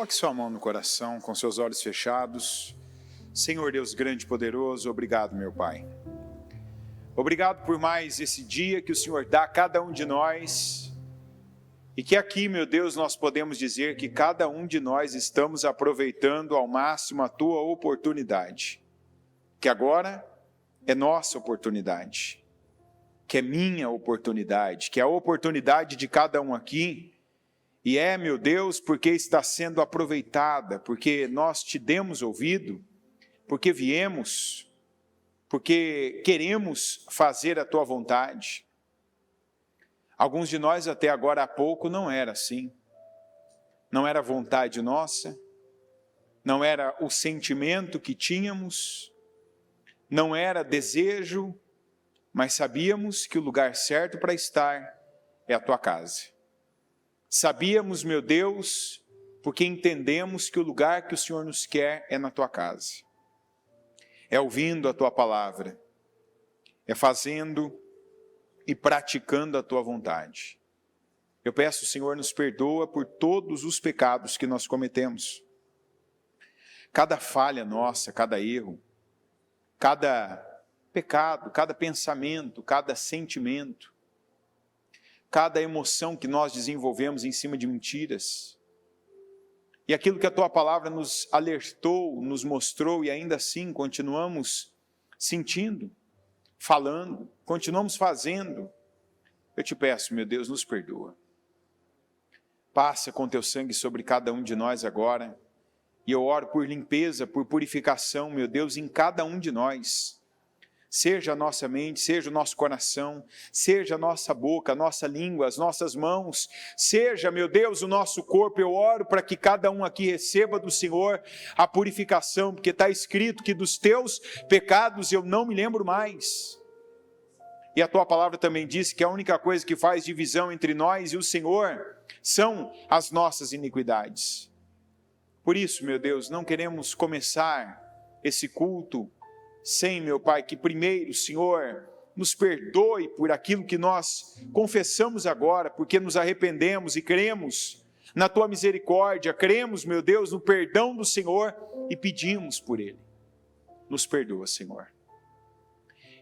Coloque sua mão no coração, com seus olhos fechados. Senhor Deus grande e poderoso, obrigado, meu Pai. Obrigado por mais esse dia que o Senhor dá a cada um de nós. E que aqui, meu Deus, nós podemos dizer que cada um de nós estamos aproveitando ao máximo a Tua oportunidade. Que agora é nossa oportunidade. Que é minha oportunidade. Que é a oportunidade de cada um aqui. E é, meu Deus, porque está sendo aproveitada, porque nós te demos ouvido, porque viemos, porque queremos fazer a tua vontade. Alguns de nós até agora há pouco não era assim. Não era vontade nossa, não era o sentimento que tínhamos, não era desejo, mas sabíamos que o lugar certo para estar é a tua casa. Sabíamos, meu Deus, porque entendemos que o lugar que o Senhor nos quer é na tua casa. É ouvindo a tua palavra, é fazendo e praticando a tua vontade. Eu peço, Senhor, nos perdoa por todos os pecados que nós cometemos. Cada falha nossa, cada erro, cada pecado, cada pensamento, cada sentimento, cada emoção que nós desenvolvemos em cima de mentiras. E aquilo que a tua palavra nos alertou, nos mostrou e ainda assim continuamos sentindo, falando, continuamos fazendo. Eu te peço, meu Deus, nos perdoa. Passa com teu sangue sobre cada um de nós agora. E eu oro por limpeza, por purificação, meu Deus, em cada um de nós. Seja a nossa mente, seja o nosso coração, seja a nossa boca, a nossa língua, as nossas mãos, seja, meu Deus, o nosso corpo. Eu oro para que cada um aqui receba do Senhor a purificação, porque está escrito que dos teus pecados eu não me lembro mais. E a tua palavra também diz que a única coisa que faz divisão entre nós e o Senhor são as nossas iniquidades. Por isso, meu Deus, não queremos começar esse culto sem, meu Pai, que primeiro, Senhor, nos perdoe por aquilo que nós confessamos agora, porque nos arrependemos e cremos na Tua misericórdia, cremos, meu Deus, no perdão do Senhor e pedimos por Ele. Nos perdoa, Senhor.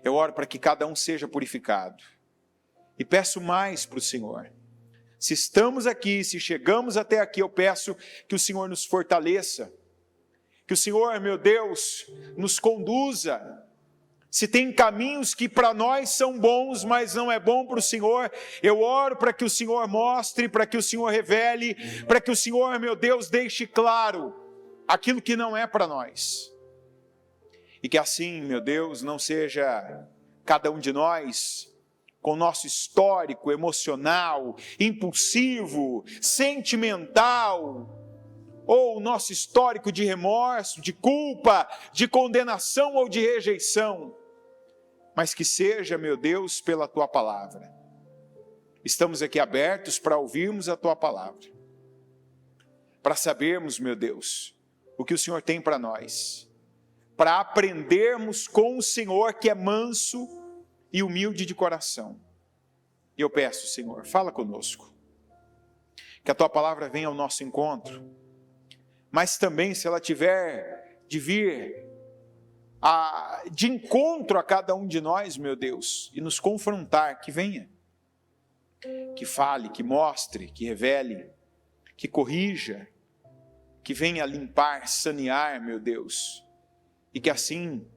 Eu oro para que cada um seja purificado e peço mais para o Senhor. Se estamos aqui, se chegamos até aqui, eu peço que o Senhor nos fortaleça, que o Senhor, meu Deus, nos conduza. Se tem caminhos que para nós são bons, mas não é bom para o Senhor, eu oro para que o Senhor mostre, para que o Senhor revele, para que o Senhor, meu Deus, deixe claro aquilo que não é para nós. E que assim, meu Deus, não seja cada um de nós com o nosso histórico emocional, impulsivo, sentimental, ou o nosso histórico de remorso, de culpa, de condenação ou de rejeição, mas que seja, meu Deus, pela Tua palavra. Estamos aqui abertos para ouvirmos a Tua palavra, para sabermos, meu Deus, o que o Senhor tem para nós, para aprendermos com o Senhor que é manso e humilde de coração. E eu peço, Senhor, fala conosco, que a Tua palavra venha ao nosso encontro, mas também se ela tiver de vir de encontro a cada um de nós, meu Deus, e nos confrontar, que venha, que fale, que mostre, que revele, que corrija, que venha limpar, sanear, meu Deus, e que assim,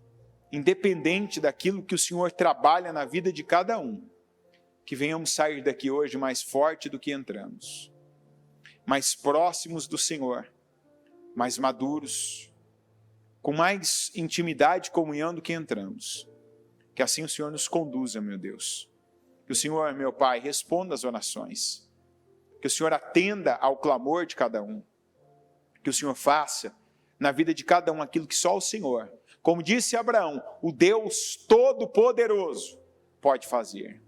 independente daquilo que o Senhor trabalha na vida de cada um, que venhamos sair daqui hoje mais forte do que entramos, mais próximos do Senhor, mais maduros, com mais intimidade e comunhão do que entramos. Que assim o Senhor nos conduza, meu Deus. Que o Senhor, meu Pai, responda às orações. Que o Senhor atenda ao clamor de cada um. Que o Senhor faça na vida de cada um aquilo que só o Senhor, como disse Abraão, o Deus Todo-Poderoso pode fazer.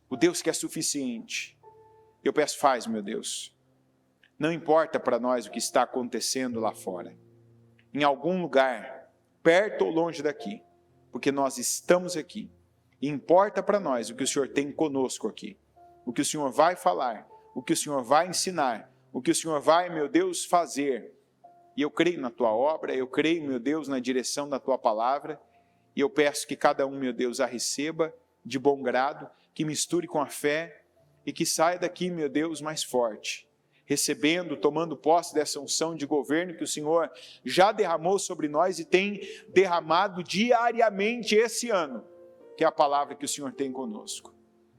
O Deus que é suficiente. Eu peço, faz, meu Deus. Não importa para nós o que está acontecendo lá fora, em algum lugar, perto ou longe daqui, porque nós estamos aqui, e importa para nós o que o Senhor tem conosco aqui, o que o Senhor vai falar, o que o Senhor vai ensinar, o que o Senhor vai, meu Deus, fazer. E eu creio na tua obra, eu creio, meu Deus, na direção da tua palavra, e eu peço que cada um, meu Deus, a receba de bom grado, que misture com a fé e que saia daqui, meu Deus, mais forte, recebendo, tomando posse dessa unção de governo que o Senhor já derramou sobre nós e tem derramado diariamente esse ano, que é a palavra que o Senhor tem conosco.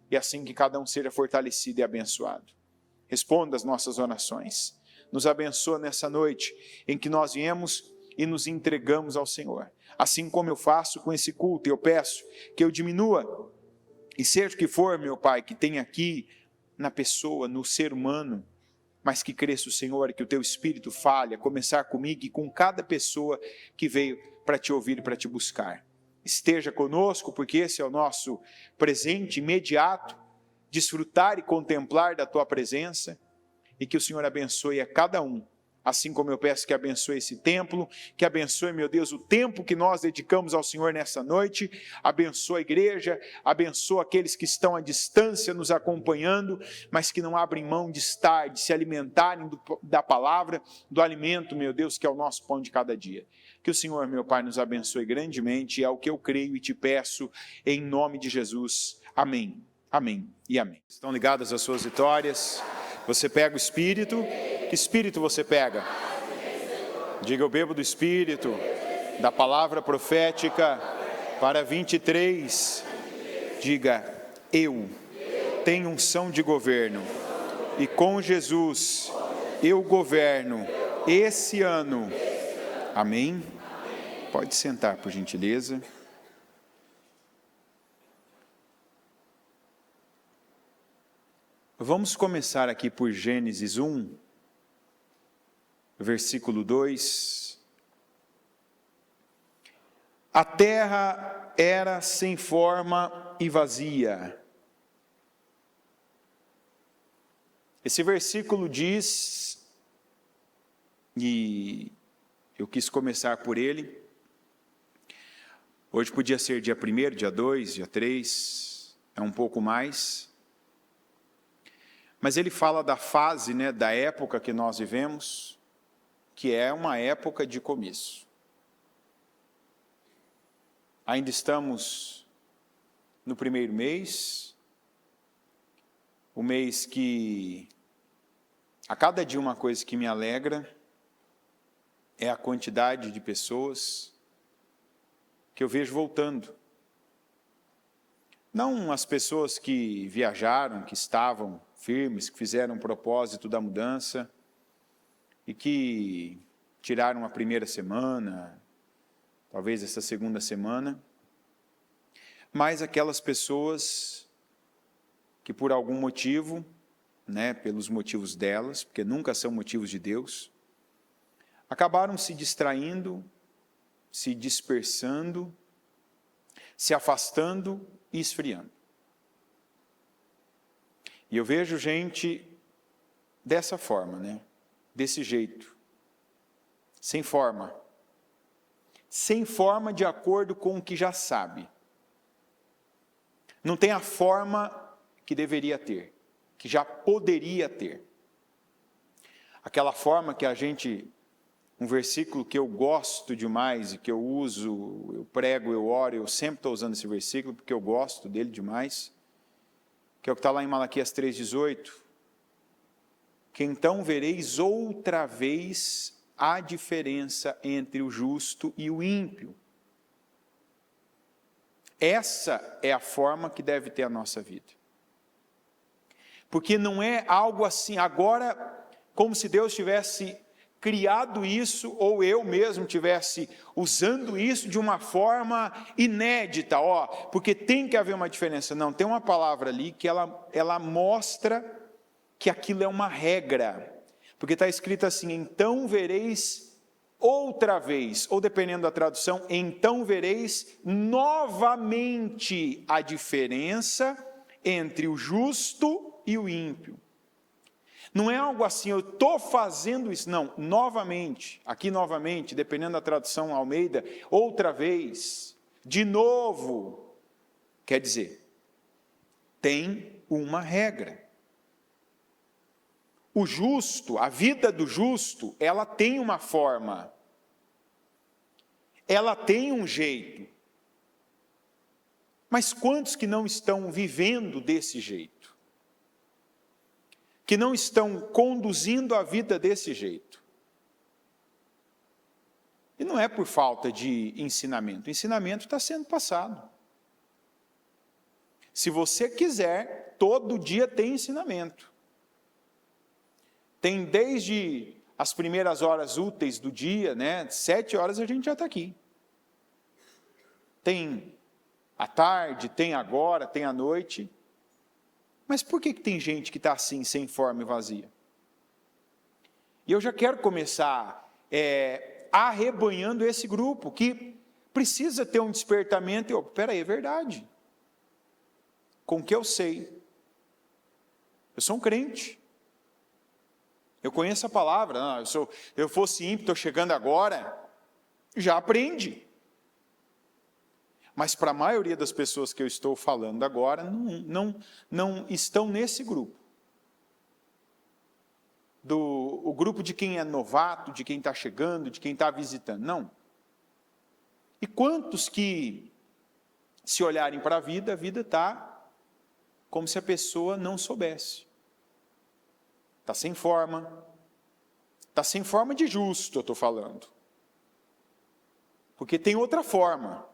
E assim que cada um seja fortalecido e abençoado. Responda as nossas orações. Nos abençoa nessa noite em que nós viemos e nos entregamos ao Senhor. Assim como eu faço com esse culto, eu peço que eu diminua, e seja o que for, meu Pai, que tem aqui na pessoa, no ser humano, mas que cresça o Senhor, que o Teu Espírito fale, a começar comigo e com cada pessoa que veio para Te ouvir e para Te buscar. Esteja conosco, porque esse é o nosso presente imediato, desfrutar e contemplar da Tua presença, e que o Senhor abençoe a cada um, assim como eu peço que abençoe esse templo, que abençoe, meu Deus, o tempo que nós dedicamos ao Senhor nessa noite, abençoa a igreja, abençoa aqueles que estão à distância nos acompanhando, mas que não abrem mão de estar, de se alimentarem da palavra, do alimento, meu Deus, que é o nosso pão de cada dia. Que o Senhor, meu Pai, nos abençoe grandemente, é o que eu creio e te peço, em nome de Jesus. Amém, amém e amém. Estão ligadas às suas vitórias? Você pega o Espírito. Que Espírito você pega? Diga, eu bebo do Espírito, da palavra profética para 23. Diga, eu tenho unção de governo e com Jesus eu governo esse ano. Amém? Pode sentar, por gentileza. Vamos começar aqui por Gênesis 1, versículo 2. A terra era sem forma e vazia. Esse versículo diz, e eu quis começar por ele. Hoje podia ser dia 1º, dia 2, dia 3, é um pouco mais. Mas ele fala da fase, da época que nós vivemos, que é uma época de começo. Ainda estamos no primeiro mês, o mês que, a cada dia uma coisa que me alegra, é a quantidade de pessoas que eu vejo voltando. Não as pessoas que viajaram, que estavam firmes, que fizeram um propósito da mudança e que tiraram a primeira semana, talvez essa segunda semana, mas aquelas pessoas que por algum motivo, pelos motivos delas, porque nunca são motivos de Deus, acabaram se distraindo, se dispersando, se afastando e esfriando. E eu vejo gente dessa forma, desse jeito, sem forma de acordo com o que já sabe. Não tem a forma que deveria ter, que já poderia ter. Aquela forma que um versículo que eu gosto demais e que eu uso, eu prego, eu oro, eu sempre estou usando esse versículo porque eu gosto dele demais, que é o que está lá em Malaquias 3,18, que então vereis outra vez a diferença entre o justo e o ímpio. Essa é a forma que deve ter a nossa vida. Porque não é algo assim, agora, como se Deus tivesse criado isso, ou eu mesmo tivesse usando isso de uma forma inédita, porque tem que haver uma diferença. Não, tem uma palavra ali que ela mostra que aquilo é uma regra, porque está escrito assim, então vereis outra vez, ou dependendo da tradução, então vereis novamente a diferença entre o justo e o ímpio. Não é algo assim, eu estou fazendo isso, não, novamente, aqui novamente, dependendo da tradução Almeida, outra vez, de novo, quer dizer, tem uma regra. o justo, a vida do justo, ela tem uma forma, ela tem um jeito. Mas quantos que não estão vivendo desse jeito? Que não estão conduzindo a vida desse jeito? E não é por falta de ensinamento, o ensinamento está sendo passado. Se você quiser, todo dia tem ensinamento. Tem desde as primeiras horas úteis do dia, 7 horas a gente já está aqui. Tem à tarde, tem agora, tem à noite. Mas por que tem gente que está assim, sem forma e vazia? E eu já quero começar arrebanhando esse grupo, que precisa ter um despertamento. E, peraí, é verdade. Com o que eu sei. Eu sou um crente. Eu conheço a palavra. Eu fosse ímpio, estou chegando agora. Já aprendi. Mas para a maioria das pessoas que eu estou falando agora, não estão nesse grupo. O grupo de quem é novato, de quem está chegando, de quem está visitando. Não. E quantos que, se olharem para a vida está como se a pessoa não soubesse. Está sem forma. Está sem forma de justo, eu estou falando. Porque tem outra forma.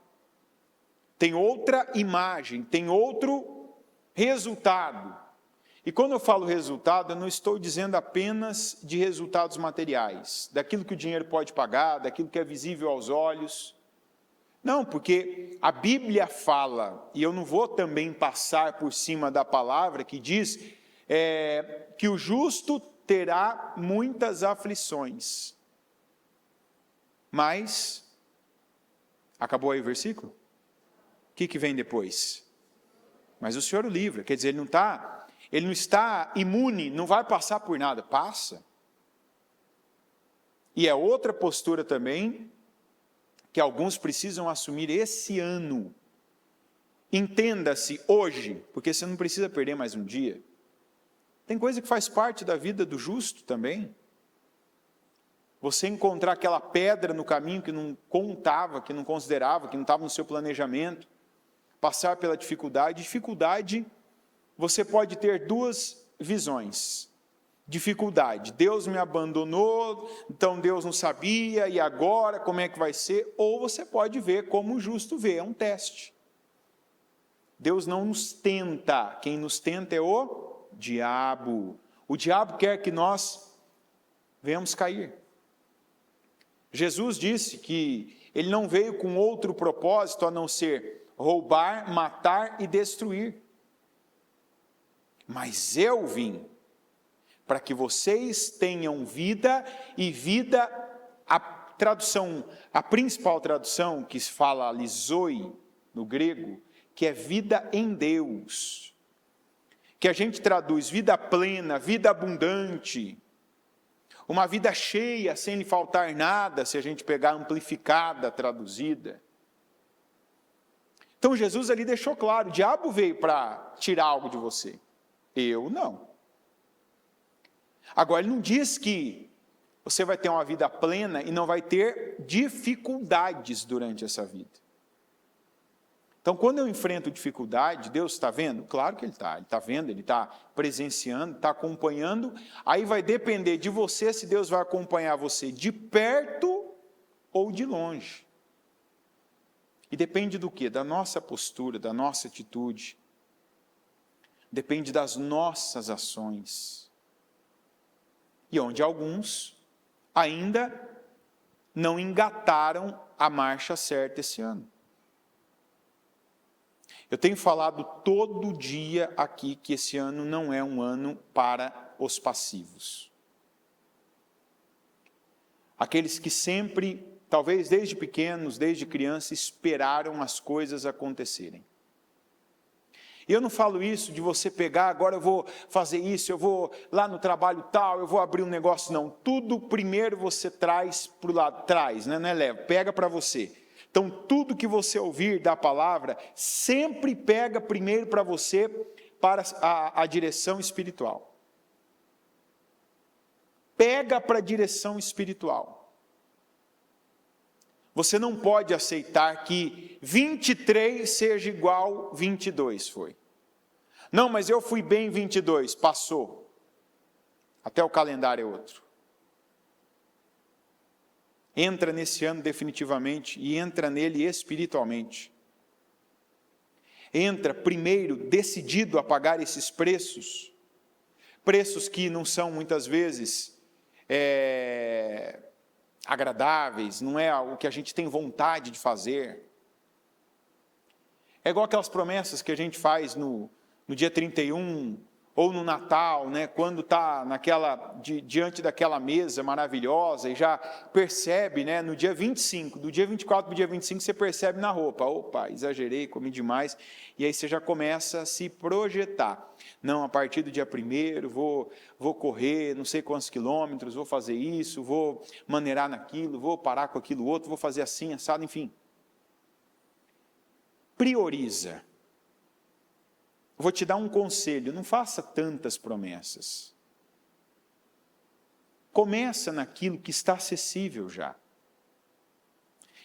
Tem outra imagem, tem outro resultado. E quando eu falo resultado, eu não estou dizendo apenas de resultados materiais, daquilo que o dinheiro pode pagar, daquilo que é visível aos olhos. Não, porque a Bíblia fala, e eu não vou também passar por cima da palavra, que diz que o justo terá muitas aflições. Mas, acabou aí o versículo? O que vem depois? Mas o Senhor o livra, quer dizer, ele não está imune, não vai passar por nada, passa. E é outra postura também, que alguns precisam assumir esse ano. Entenda-se hoje, porque você não precisa perder mais um dia. Tem coisa que faz parte da vida do justo também. Você encontrar aquela pedra no caminho que não contava, que não considerava, que não estava no seu planejamento. Passar pela dificuldade. Dificuldade, você pode ter duas visões. Dificuldade, Deus me abandonou, então Deus não sabia, e agora como é que vai ser? Ou você pode ver como o justo vê, é um teste. Deus não nos tenta, quem nos tenta é o diabo. O diabo quer que nós venhamos cair. Jesus disse que ele não veio com outro propósito a não ser roubar, matar e destruir. Mas eu vim para que vocês tenham vida, e vida, a principal tradução que se fala lisoi no grego, que é vida em Deus, que a gente traduz vida plena, vida abundante, uma vida cheia, sem lhe faltar nada, se a gente pegar amplificada, traduzida. Então Jesus ali deixou claro, o diabo veio para tirar algo de você, eu não. Agora ele não diz que você vai ter uma vida plena e não vai ter dificuldades durante essa vida. Então quando eu enfrento dificuldade, Deus está vendo? Claro que Ele está vendo, Ele está presenciando, está acompanhando, aí vai depender de você se Deus vai acompanhar você de perto ou de longe. E depende do quê? Da nossa postura, da nossa atitude. Depende das nossas ações. E onde alguns ainda não engataram a marcha certa esse ano. Eu tenho falado todo dia aqui que esse ano não é um ano para os passivos. Aqueles que sempre, talvez desde pequenos, desde criança, esperaram as coisas acontecerem. E eu não falo isso de você pegar, agora eu vou fazer isso, eu vou lá no trabalho tal, eu vou abrir um negócio, não. Tudo primeiro você traz para o lado, não é leva, pega para você. Então tudo que você ouvir da palavra, sempre pega primeiro para você, para a direção espiritual. pega para a direção espiritual. Você não pode aceitar que 23 seja igual 22 foi. Não, mas eu fui bem em 22, passou. Até o calendário é outro. Entra nesse ano definitivamente e entra nele espiritualmente. Entra primeiro decidido a pagar esses preços. Preços que não são muitas vezes agradáveis, não é o que a gente tem vontade de fazer. É igual aquelas promessas que a gente faz no dia 31, ou no Natal, né, quando está diante daquela mesa maravilhosa e já percebe, né, no dia 25, do dia 24 para o dia 25, você percebe na roupa, opa, exagerei, comi demais, e aí você já começa a se projetar. Não, a partir do dia 1º vou correr não sei quantos quilômetros, vou fazer isso, vou maneirar naquilo, vou parar com aquilo outro, vou fazer assim, assado, enfim. Prioriza. Vou te dar um conselho, não faça tantas promessas. Começa naquilo que está acessível já.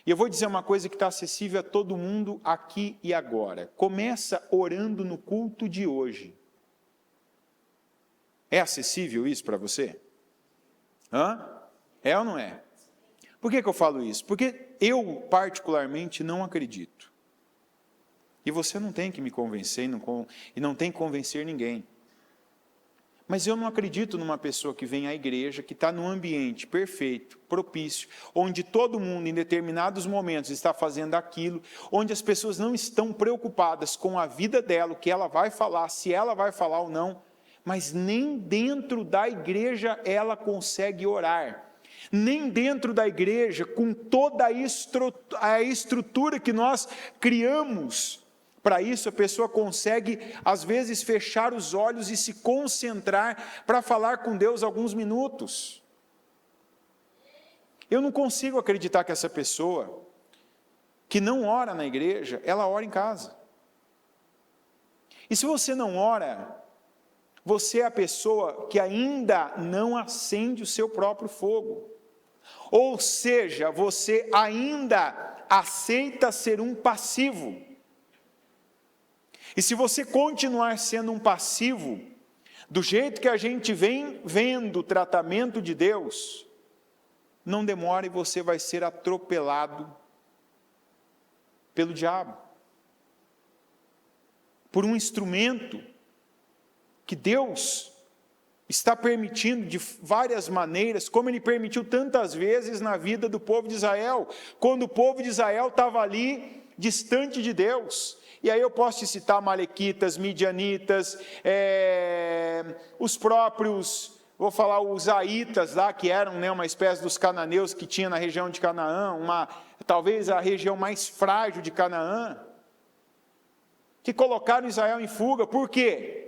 E eu vou dizer uma coisa que está acessível a todo mundo aqui e agora. Começa orando no culto de hoje. É acessível isso para você? É ou não é? Por que eu falo isso? Porque eu particularmente não acredito. E você não tem que me convencer e não tem que convencer ninguém. Mas eu não acredito numa pessoa que vem à igreja, que está num ambiente perfeito, propício, onde todo mundo em determinados momentos está fazendo aquilo, onde as pessoas não estão preocupadas com a vida dela, o que ela vai falar, se ela vai falar ou não, mas nem dentro da igreja ela consegue orar. Nem dentro da igreja, com toda a estrutura que nós criamos, para isso a pessoa consegue, às vezes, fechar os olhos e se concentrar para falar com Deus alguns minutos. Eu não consigo acreditar que essa pessoa, que não ora na igreja, ela ora em casa. E se você não ora, você é a pessoa que ainda não acende o seu próprio fogo. Ou seja, você ainda aceita ser um passivo. E se você continuar sendo um passivo, do jeito que a gente vem vendo o tratamento de Deus, não demore e você vai ser atropelado pelo diabo. Por um instrumento que Deus está permitindo de várias maneiras, como Ele permitiu tantas vezes na vida do povo de Israel, quando o povo de Israel estava ali, distante de Deus. E aí eu posso te citar amalequitas, midianitas, os próprios, vou falar os aitas lá, que eram, né, uma espécie dos cananeus que tinha na região de Canaã, talvez a região mais frágil de Canaã, que colocaram Israel em fuga. Por quê?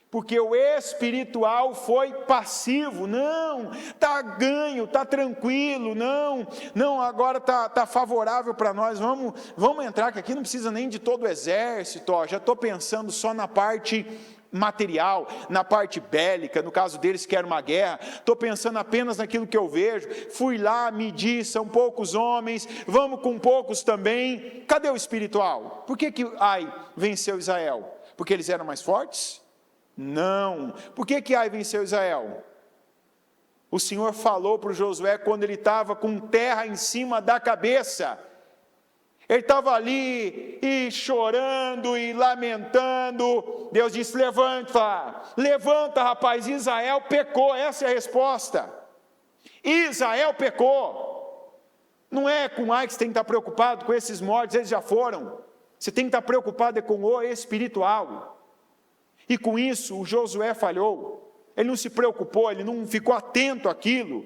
Porque o espiritual foi passivo. Não, está ganho, está tranquilo, não, agora está favorável para nós, vamos entrar, que aqui não precisa nem de todo o exército, já estou pensando só na parte material, na parte bélica, no caso deles que era uma guerra, estou pensando apenas naquilo que eu vejo, fui lá, medi, são poucos homens, vamos com poucos também. Cadê o espiritual? Por que Ai venceu Israel? Porque eles eram mais fortes? Não. Por que Ai venceu Israel? O Senhor falou para o Josué quando ele estava com terra em cima da cabeça. Ele estava ali e chorando e lamentando. Deus disse: levanta rapaz, Israel pecou. Essa é a resposta. Israel pecou. Não é com Ai que você tem que estar preocupado, com esses mortos, eles já foram. Você tem que estar preocupado com o espiritual. E com isso, o Josué falhou. Ele não se preocupou, ele não ficou atento àquilo.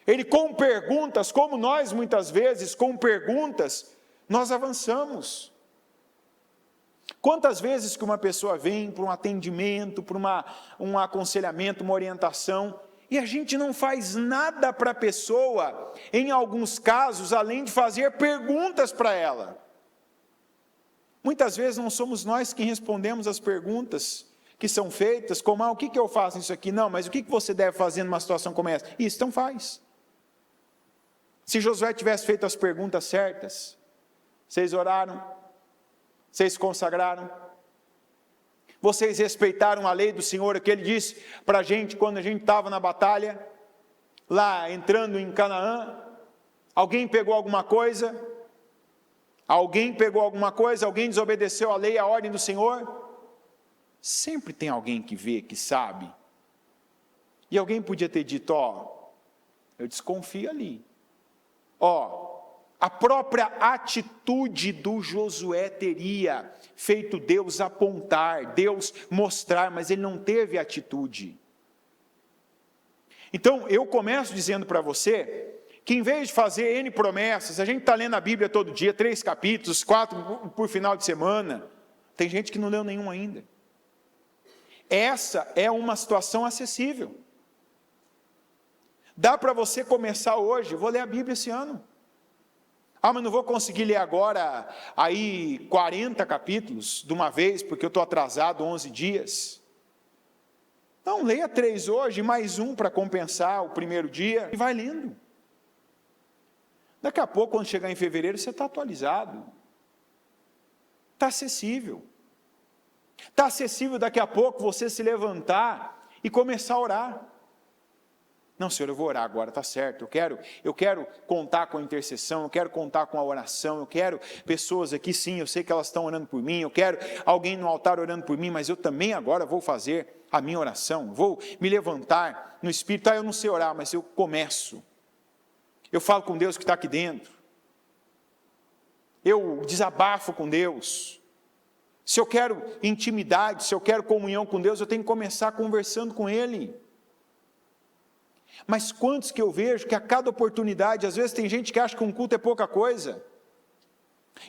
Ele, com perguntas, como nós muitas vezes, com perguntas, nós avançamos. Quantas vezes que uma pessoa vem para um atendimento, para um aconselhamento, uma orientação, e a gente não faz nada para a pessoa, em alguns casos, além de fazer perguntas para ela. Muitas vezes não somos nós quem respondemos as perguntas que são feitas como, o que eu faço nisso aqui? Não, mas o que você deve fazer numa situação como essa? Isso, então faz. Se Josué tivesse feito as perguntas certas, vocês oraram, vocês consagraram, vocês respeitaram a lei do Senhor, o que Ele disse para a gente quando a gente estava na batalha, lá entrando em Canaã. Alguém pegou alguma coisa? Alguém desobedeceu a lei, a ordem do Senhor? Sempre tem alguém que vê, que sabe. E alguém podia ter dito, eu desconfio ali. A própria atitude do Josué teria feito Deus apontar, Deus mostrar, mas ele não teve atitude. Então, eu começo dizendo para você, que em vez de fazer N promessas, a gente está lendo a Bíblia todo dia, 3 capítulos, 4 por final de semana, tem gente que não leu nenhum ainda. Essa é uma situação acessível. Dá para você começar hoje, vou ler a Bíblia esse ano. Mas não vou conseguir ler agora, 40 capítulos de uma vez, porque eu estou atrasado 11 dias. Não, leia 3 hoje, mais um para compensar o primeiro dia, e vai lendo. Daqui a pouco, quando chegar em fevereiro, você está atualizado. Está acessível. Está acessível daqui a pouco você se levantar e começar a orar. Não, Senhor, eu vou orar agora, está certo. Eu quero contar com a intercessão, eu quero contar com a oração, eu quero pessoas aqui, sim, eu sei que elas estão orando por mim, eu quero alguém no altar orando por mim, mas eu também agora vou fazer a minha oração, vou me levantar no Espírito. Eu não sei orar, mas eu começo. Eu falo com Deus que está aqui dentro. Eu desabafo com Deus. Se eu quero intimidade, se eu quero comunhão com Deus, eu tenho que começar conversando com Ele. Mas quantos que eu vejo que a cada oportunidade, às vezes tem gente que acha que um culto é pouca coisa.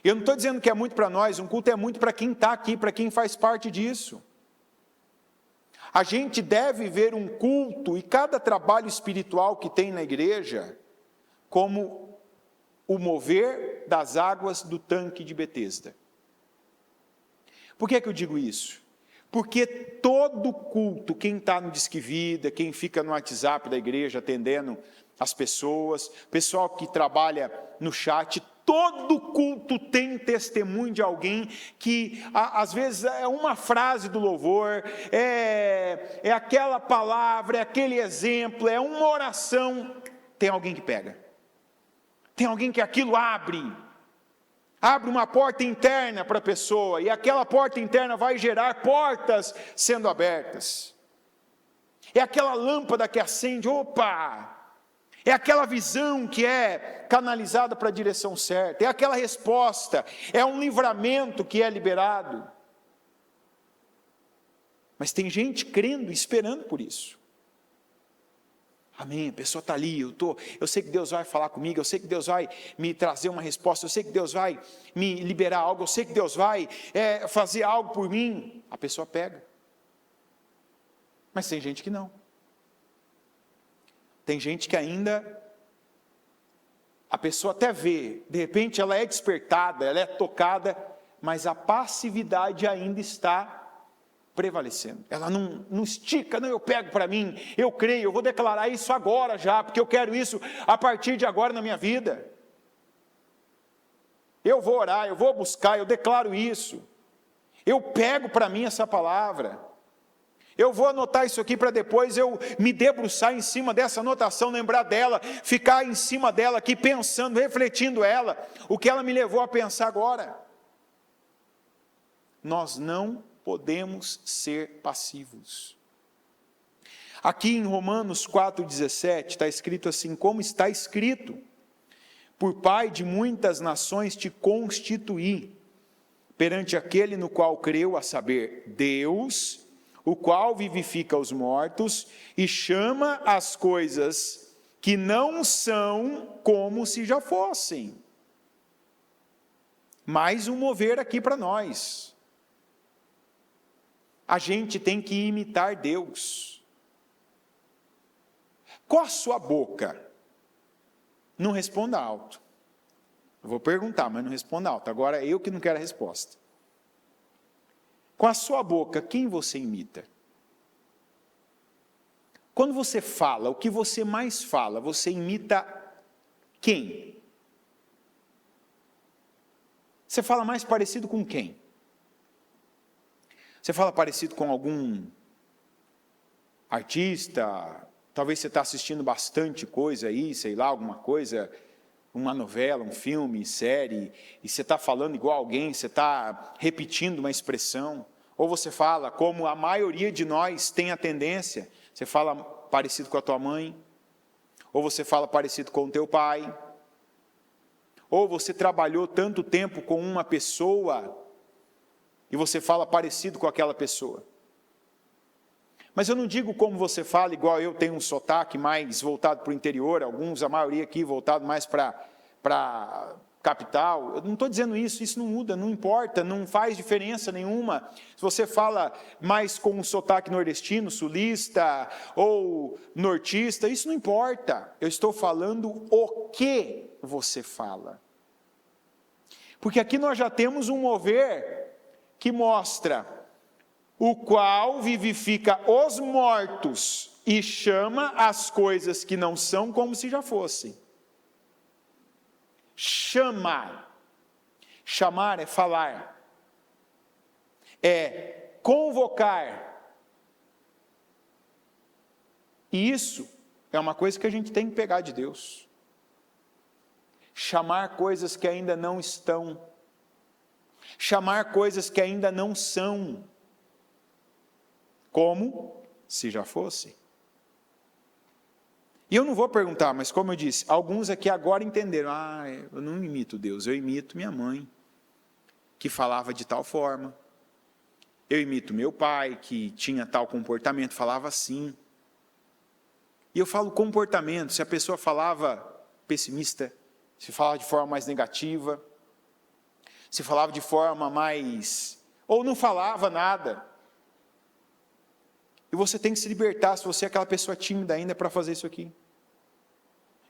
Eu não estou dizendo que é muito para nós, um culto é muito para quem está aqui, para quem faz parte disso. A gente deve ver um culto e cada trabalho espiritual que tem na igreja como o mover das águas do tanque de Betesda. Por que eu digo isso? Porque todo culto, quem está no Disque Vida, quem fica no WhatsApp da igreja atendendo as pessoas, pessoal que trabalha no chat, todo culto tem testemunho de alguém que, às vezes, é uma frase do louvor, é aquela palavra, é aquele exemplo, é uma oração, tem alguém que pega. Tem alguém que aquilo abre uma porta interna para a pessoa, e aquela porta interna vai gerar portas sendo abertas. É aquela lâmpada que acende, é aquela visão que é canalizada para a direção certa, é aquela resposta, é um livramento que é liberado. Mas tem gente crendo, esperando por isso. Amém, a pessoa está ali, eu sei que Deus vai falar comigo, eu sei que Deus vai me trazer uma resposta, eu sei que Deus vai me liberar algo, eu sei que Deus vai fazer algo por mim. A pessoa pega. Mas tem gente que não. Tem gente que ainda, a pessoa até vê, de repente ela é despertada, ela é tocada, mas a passividade ainda está prevalecendo. Ela não estica, eu pego para mim, eu creio, eu vou declarar isso agora já, porque eu quero isso a partir de agora na minha vida. Eu vou orar, eu vou buscar, eu declaro isso. Eu pego para mim essa palavra. Eu vou anotar isso aqui para depois eu me debruçar em cima dessa anotação, lembrar dela, ficar em cima dela aqui pensando, refletindo ela, o que ela me levou a pensar agora. Nós não podemos ser passivos. Aqui em Romanos 4,17 está escrito assim, como está escrito: por pai de muitas nações te constituí, perante aquele no qual creu, a saber, Deus, o qual vivifica os mortos e chama as coisas que não são como se já fossem. Mais um mover aqui para nós. A gente tem que imitar Deus. Com a sua boca, não responda alto. Eu vou perguntar, mas não responda alto. Agora eu que não quero a resposta. Com a sua boca, quem você imita? Quando você fala, o que você mais fala, você imita quem? Você fala mais parecido com quem? Você fala parecido com algum artista? Talvez você está assistindo bastante coisa aí, sei lá, alguma coisa, uma novela, um filme, série, e você está falando igual alguém, você está repetindo uma expressão. Ou você fala, como a maioria de nós tem a tendência, você fala parecido com a tua mãe, ou você fala parecido com o teu pai, ou você trabalhou tanto tempo com uma pessoa, e você fala parecido com aquela pessoa. Mas eu não digo como você fala, igual eu tenho um sotaque mais voltado para o interior, alguns, a maioria aqui voltado mais para capital. Eu não estou dizendo isso, isso não muda, não importa, não faz diferença nenhuma. Se você fala mais com um sotaque nordestino, sulista ou nortista, isso não importa. Eu estou falando o que você fala. Porque aqui nós já temos um mover que mostra o qual vivifica os mortos e chama as coisas que não são como se já fossem. Chamar. Chamar é falar. É convocar. E isso é uma coisa que a gente tem que pegar de Deus. Chamar coisas que ainda não estão. Chamar coisas que ainda não são. Como se já fosse. E eu não vou perguntar, mas como eu disse, alguns aqui agora entenderam, eu não imito Deus, eu imito minha mãe, que falava de tal forma. Eu imito meu pai, que tinha tal comportamento, falava assim. E eu falo comportamento, se a pessoa falava pessimista, se falava de forma mais negativa, se falava de forma mais... ou não falava nada. E você tem que se libertar, se você é aquela pessoa tímida ainda, para fazer isso aqui.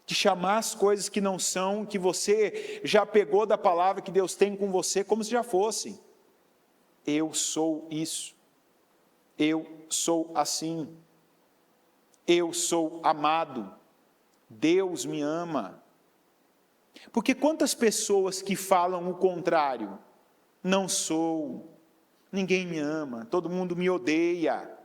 De chamar as coisas que não são, que você já pegou da palavra que Deus tem com você, como se já fosse. Eu sou isso. Eu sou assim. Eu sou amado. Deus me ama. Porque quantas pessoas que falam o contrário? Não sou. Ninguém me ama. Todo mundo me odeia.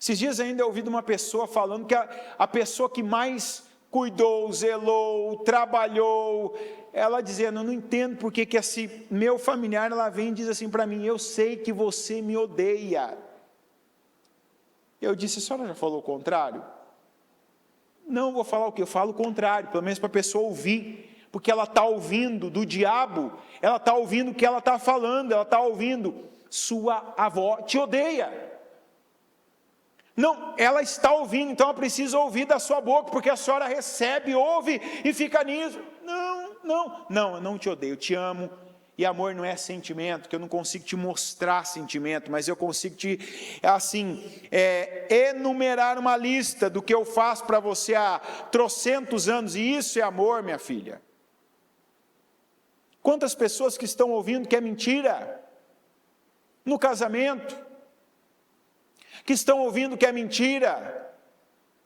Esses dias ainda eu ouvi de uma pessoa falando que a pessoa que mais cuidou, zelou, trabalhou, ela dizendo, eu não entendo porque que esse meu familiar, ela vem e diz assim para mim, eu sei que você me odeia. Eu disse, a senhora já falou o contrário? Não, vou falar o quê? Eu falo o contrário, pelo menos para a pessoa ouvir, porque ela está ouvindo do diabo, ela está ouvindo o que ela está falando, ela está ouvindo, sua avó te odeia. Não, ela está ouvindo, então ela precisa ouvir da sua boca, porque a senhora recebe, ouve e fica nisso. Não, eu não te odeio, eu te amo. E amor não é sentimento, que eu não consigo te mostrar sentimento, mas eu consigo te, enumerar uma lista do que eu faço para você há trocentos anos, e isso é amor, minha filha. Quantas pessoas que estão ouvindo que é mentira no casamento, que estão ouvindo que é mentira,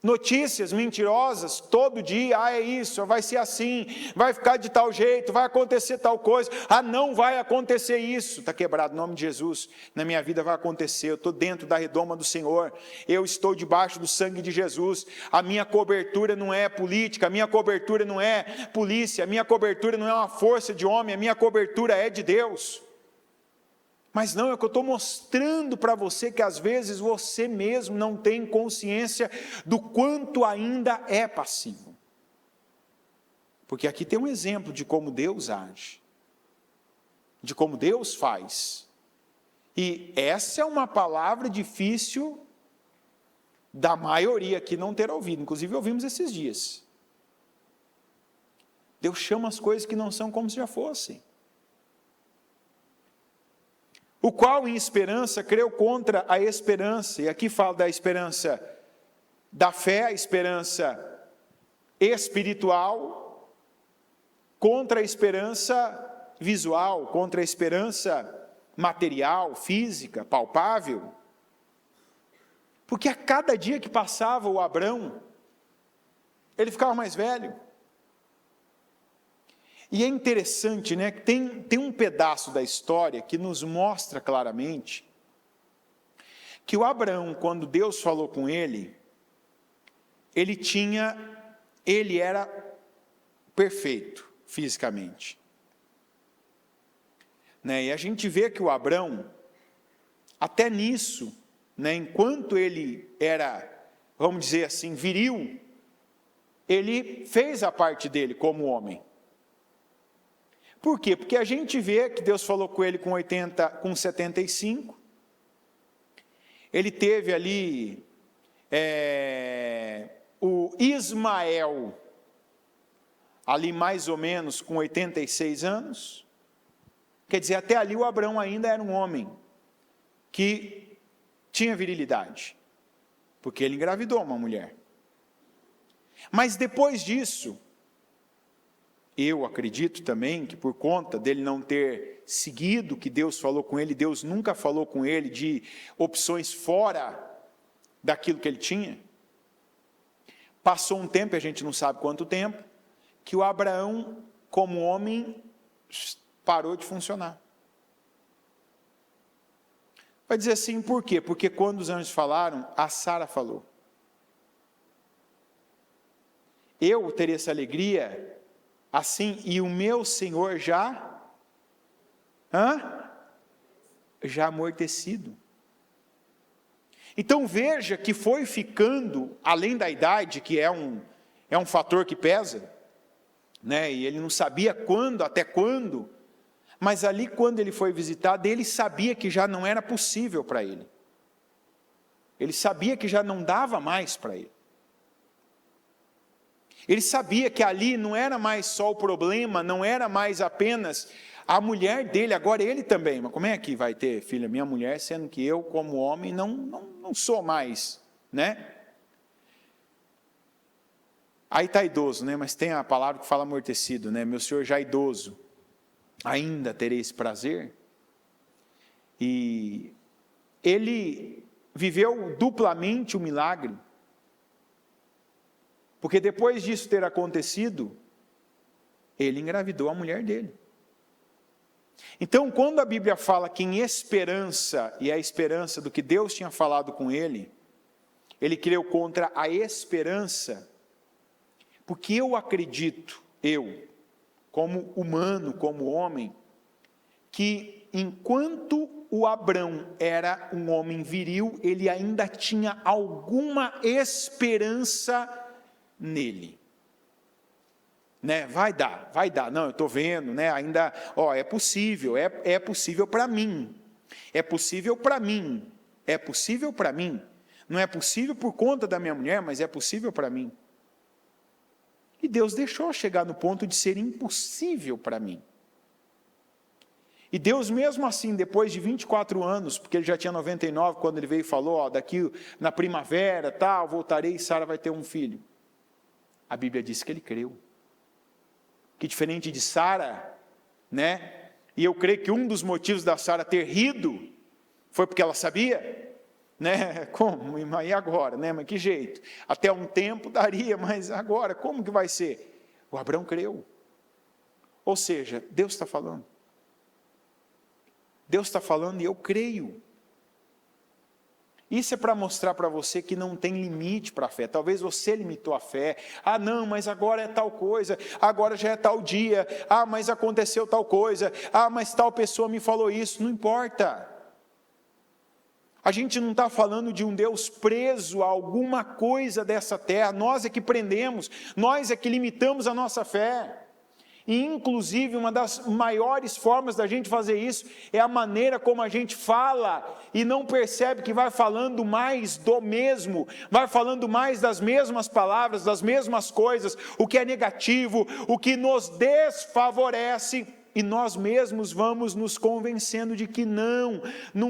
notícias mentirosas, todo dia, é isso, vai ser assim, vai ficar de tal jeito, vai acontecer tal coisa, não vai acontecer isso, está quebrado, em nome de Jesus, na minha vida vai acontecer, eu estou dentro da redoma do Senhor, eu estou debaixo do sangue de Jesus, a minha cobertura não é política, a minha cobertura não é polícia, a minha cobertura não é uma força de homem, a minha cobertura é de Deus. Mas não, é o que eu estou mostrando para você que às vezes você mesmo não tem consciência do quanto ainda é passivo. Porque aqui tem um exemplo de como Deus age, de como Deus faz. E essa é uma palavra difícil da maioria aqui não ter ouvido, inclusive ouvimos esses dias. Deus chama as coisas que não são como se já fossem. O qual em esperança creu contra a esperança, e aqui fala da esperança da fé, a esperança espiritual, contra a esperança visual, contra a esperança material, física, palpável. Porque a cada dia que passava o Abrão, ele ficava mais velho. E é interessante, né, que tem um pedaço da história que nos mostra claramente que o Abraão, quando Deus falou com ele era perfeito fisicamente. Né? E a gente vê que o Abrão, até nisso, né, enquanto ele era, vamos dizer assim, viril, ele fez a parte dele como homem. Por quê? Porque a gente vê que Deus falou com ele com 75, ele teve ali o Ismael, ali mais ou menos com 86 anos, quer dizer, até ali o Abrão ainda era um homem que tinha virilidade, porque ele engravidou uma mulher. Mas depois disso, eu acredito também que por conta dele não ter seguido o que Deus falou com ele, Deus nunca falou com ele de opções fora daquilo que ele tinha. Passou um tempo, a gente não sabe quanto tempo, que o Abraão, como homem, parou de funcionar. Vai dizer assim, por quê? Porque quando os anjos falaram, a Sara falou. Eu teria essa alegria assim, e o meu Senhor já amortecido. Então veja que foi ficando, além da idade, que é um fator que pesa, né? E ele não sabia quando, até quando, mas ali quando ele foi visitado, ele sabia que já não era possível para ele. Ele sabia que já não dava mais para ele. Ele sabia que ali não era mais só o problema, não era mais apenas a mulher dele, agora ele também. Mas como é que vai ter filha minha mulher, sendo que eu, como homem, não sou mais, né? Aí está idoso, né? Mas tem a palavra que fala amortecido, né? Meu senhor já idoso, ainda terei esse prazer? E ele viveu duplamente o milagre, porque depois disso ter acontecido, ele engravidou a mulher dele. Então, quando a Bíblia fala que em esperança, e é a esperança do que Deus tinha falado com ele creu contra a esperança, porque eu acredito, como humano, como homem, que enquanto o Abrão era um homem viril, ele ainda tinha alguma esperança nele, né? Vai dar, não, eu estou vendo, né? Ainda, é possível, é possível para mim, é possível para mim, não é possível por conta da minha mulher, mas é possível para mim. E Deus deixou chegar no ponto de ser impossível para mim. E Deus mesmo assim, depois de 24 anos, porque ele já tinha 99, quando ele veio e falou, daqui na primavera, voltarei e Sara vai ter um filho. A Bíblia diz que ele creu. Que diferente de Sara, né? E eu creio que um dos motivos da Sara ter rido foi porque ela sabia, né? Como? E agora, né? Mas que jeito? Até um tempo daria, mas agora, como que vai ser? O Abrão creu. Ou seja, Deus está falando. Deus está falando e eu creio. Isso é para mostrar para você que não tem limite para a fé. Talvez você limitou a fé. Não, mas agora é tal coisa. Agora já é tal dia. Mas aconteceu tal coisa. Mas tal pessoa me falou isso. Não importa. A gente não está falando de um Deus preso a alguma coisa dessa terra. Nós é que prendemos. Nós é que limitamos a nossa fé. E, inclusive, uma das maiores formas da gente fazer isso é a maneira como a gente fala e não percebe que vai falando mais do mesmo, vai falando mais das mesmas palavras, das mesmas coisas, o que é negativo, o que nos desfavorece, e nós mesmos vamos nos convencendo de que não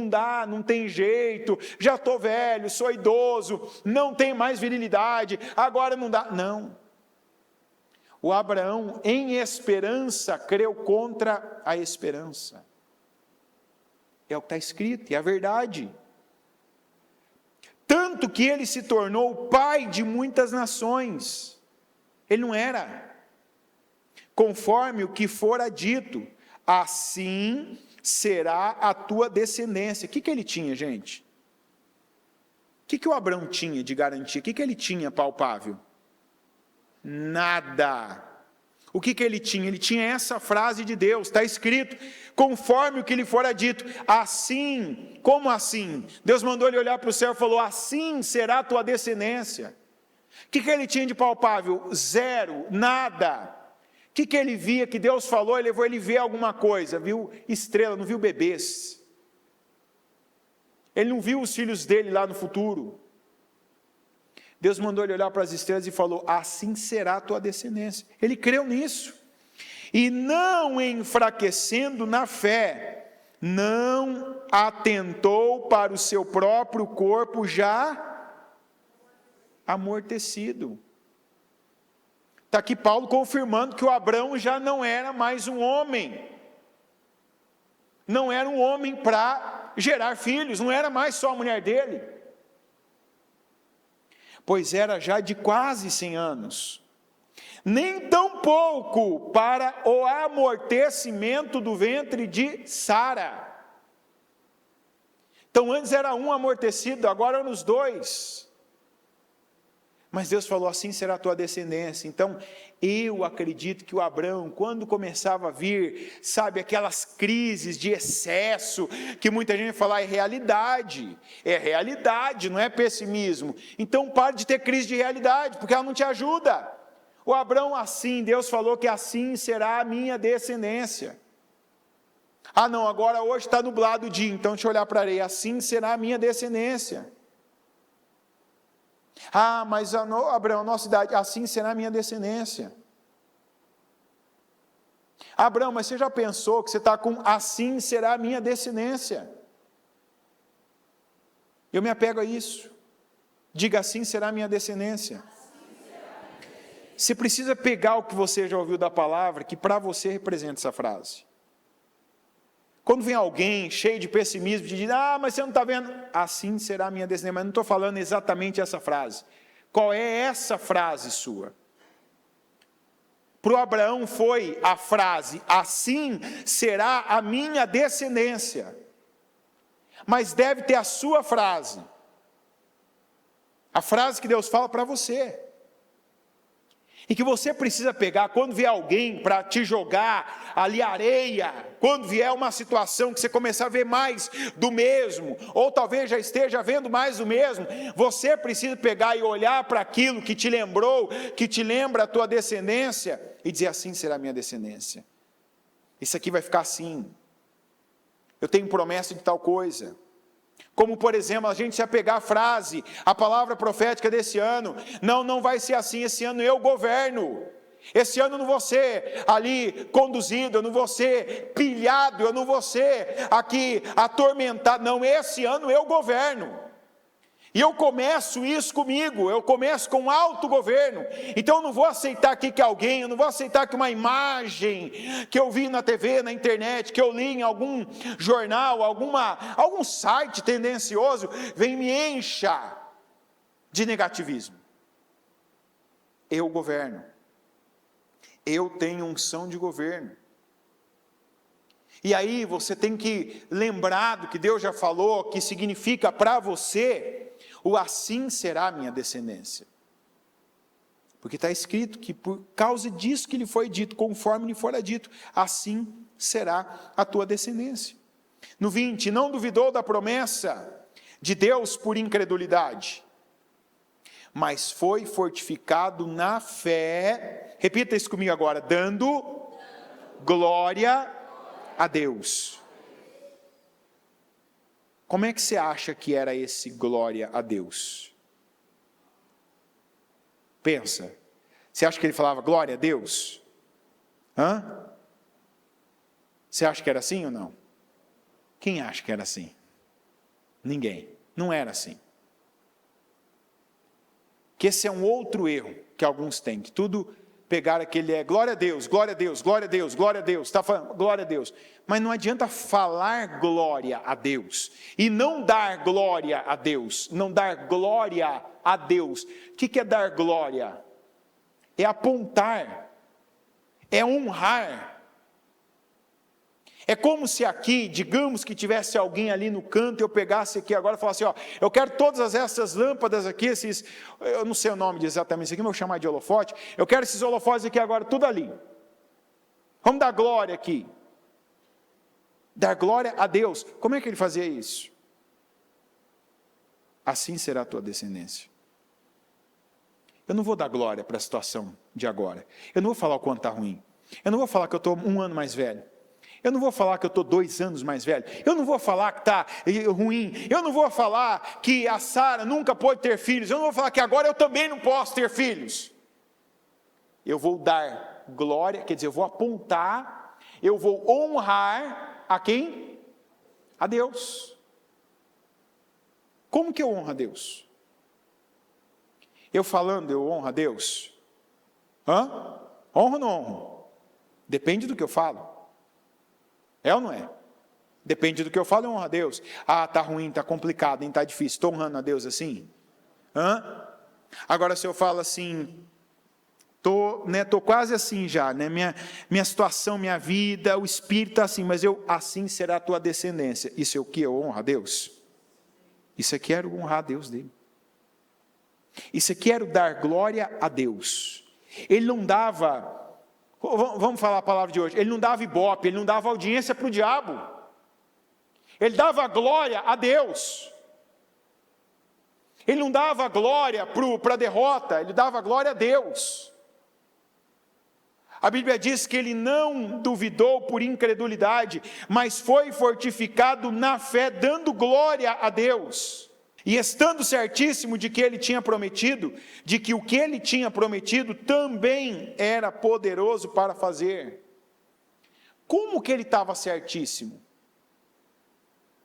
dá, não tem jeito, já estou velho, sou idoso, não tenho mais virilidade, agora não dá. Não. O Abraão, em esperança, creu contra a esperança. É o que está escrito, e é a verdade. Tanto que ele se tornou pai de muitas nações. Ele não era. Conforme o que fora dito, assim será a tua descendência. O que ele tinha, gente? O que o Abraão tinha de garantia? O que ele tinha palpável? Nada. O que ele tinha? Ele tinha essa frase de Deus, está escrito, conforme o que lhe fora dito, assim, como assim? Deus mandou ele olhar para o céu e falou, assim será a tua descendência. O que ele tinha de palpável? Zero, nada. O que ele via que Deus falou, ele levou ele ver alguma coisa, viu estrela, não viu bebês. Ele não viu os filhos dele lá no futuro. Deus mandou ele olhar para as estrelas e falou, assim será a tua descendência. Ele creu nisso. E não enfraquecendo na fé, não atentou para o seu próprio corpo já amortecido. Está aqui Paulo confirmando que o Abraão já não era mais um homem. Não era um homem para gerar filhos, não era mais só a mulher dele. Pois era já de quase 100 anos. Nem tão pouco para o amortecimento do ventre de Sara. Então antes era um amortecido, agora nos dois. Mas Deus falou, assim será a tua descendência. Então, eu acredito que o Abraão, quando começava a vir, sabe, aquelas crises de excesso, que muita gente fala, é realidade, não é pessimismo. Então, pare de ter crise de realidade, porque ela não te ajuda. O Abraão assim, Deus falou que assim será a minha descendência. Ah não, agora hoje está nublado o dia, então deixa eu olhar para a areia, assim será a minha descendência. Ah, mas Abraão, a nossa idade, assim será a minha descendência. Abraão, mas você já pensou que você está com assim será a minha descendência? Eu me apego a isso. Diga, assim será a minha descendência. Você precisa pegar o que você já ouviu da palavra, que para você representa essa frase. Quando vem alguém cheio de pessimismo, de dizer, mas você não está vendo, assim será a minha descendência, mas não estou falando exatamente essa frase. Qual é essa frase sua? Para o Abraão foi a frase, assim será a minha descendência. Mas deve ter a sua frase. A frase que Deus fala para você. E que você precisa pegar quando vier alguém para te jogar ali areia, quando vier uma situação que você começar a ver mais do mesmo, ou talvez já esteja vendo mais do mesmo, você precisa pegar e olhar para aquilo que te lembrou, que te lembra a tua descendência, e dizer, assim será a minha descendência. Isso aqui vai ficar assim. Eu tenho promessa de tal coisa. Como, por exemplo, a gente se apegar à frase, a palavra profética desse ano, não vai ser assim, esse ano eu governo, esse ano eu não vou ser ali conduzido, eu não vou ser pilhado, eu não vou ser aqui atormentado, não, esse ano eu governo. E eu começo isso comigo, eu começo com autogoverno. Então eu não vou aceitar aqui que alguém, eu não vou aceitar que uma imagem que eu vi na TV, na internet, que eu li em algum jornal, algum site tendencioso, vem me encha de negativismo. Eu governo. Eu tenho unção de governo. E aí você tem que lembrar do que Deus já falou, que significa para você, o assim será a minha descendência. Porque está escrito que por causa disso que lhe foi dito, conforme lhe fora dito, assim será a tua descendência. No 20, não duvidou da promessa de Deus por incredulidade, mas foi fortificado na fé, repita isso comigo agora, dando glória a Deus. Como é que você acha que era esse glória a Deus? Pensa. Você acha que ele falava glória a Deus? Você acha que era assim ou não? Quem acha que era assim? Ninguém. Não era assim. Que esse é um outro erro que alguns têm, que tudo pegar aquele glória a Deus, glória a Deus, glória a Deus, glória a Deus, está falando glória a Deus. Mas não adianta falar glória a Deus e não dar glória a Deus, não dar glória a Deus. O que é dar glória? É apontar, é honrar. É como se aqui, digamos que tivesse alguém ali no canto, eu pegasse aqui agora e falasse, ó, eu quero todas essas lâmpadas aqui, eu não sei o nome de exatamente isso aqui, mas eu vou chamar de holofote, eu quero esses holofotes aqui agora, tudo ali. Vamos dar glória aqui. Dar glória a Deus. Como é que ele fazia isso? Assim será a tua descendência. Eu não vou dar glória para a situação de agora. Eu não vou falar o quanto está ruim. Eu não vou falar que eu estou 1 ano mais velho. Eu não vou falar que eu estou 2 anos mais velho. Eu não vou falar que está ruim. Eu não vou falar que a Sara nunca pôde ter filhos. Eu não vou falar que agora eu também não posso ter filhos. Eu vou dar glória, quer dizer, eu vou apontar, eu vou honrar a quem? A Deus. Como que eu honro a Deus? Eu falando, eu honro a Deus? Honro ou não honro? Depende do que eu falo. É ou não é? Depende do que eu falo, eu honro a Deus. Está ruim, está complicado, está difícil. Estou honrando a Deus assim? Agora, se eu falo assim, estou quase assim já, né? Minha situação, minha vida, o espírito está assim, mas assim será a tua descendência. Isso é o que? Eu honro a Deus? Isso é quero honrar a Deus dele. Isso é quero dar glória a Deus. Ele não dava... Vamos falar a palavra de hoje. Ele não dava ibope, ele não dava audiência para o diabo. Ele dava glória a Deus. Ele não dava glória para a derrota, ele dava glória a Deus. A Bíblia diz que ele não duvidou por incredulidade, mas foi fortificado na fé, dando glória a Deus. E estando certíssimo de que ele tinha prometido, de que o que ele tinha prometido também era poderoso para fazer. Como que ele estava certíssimo?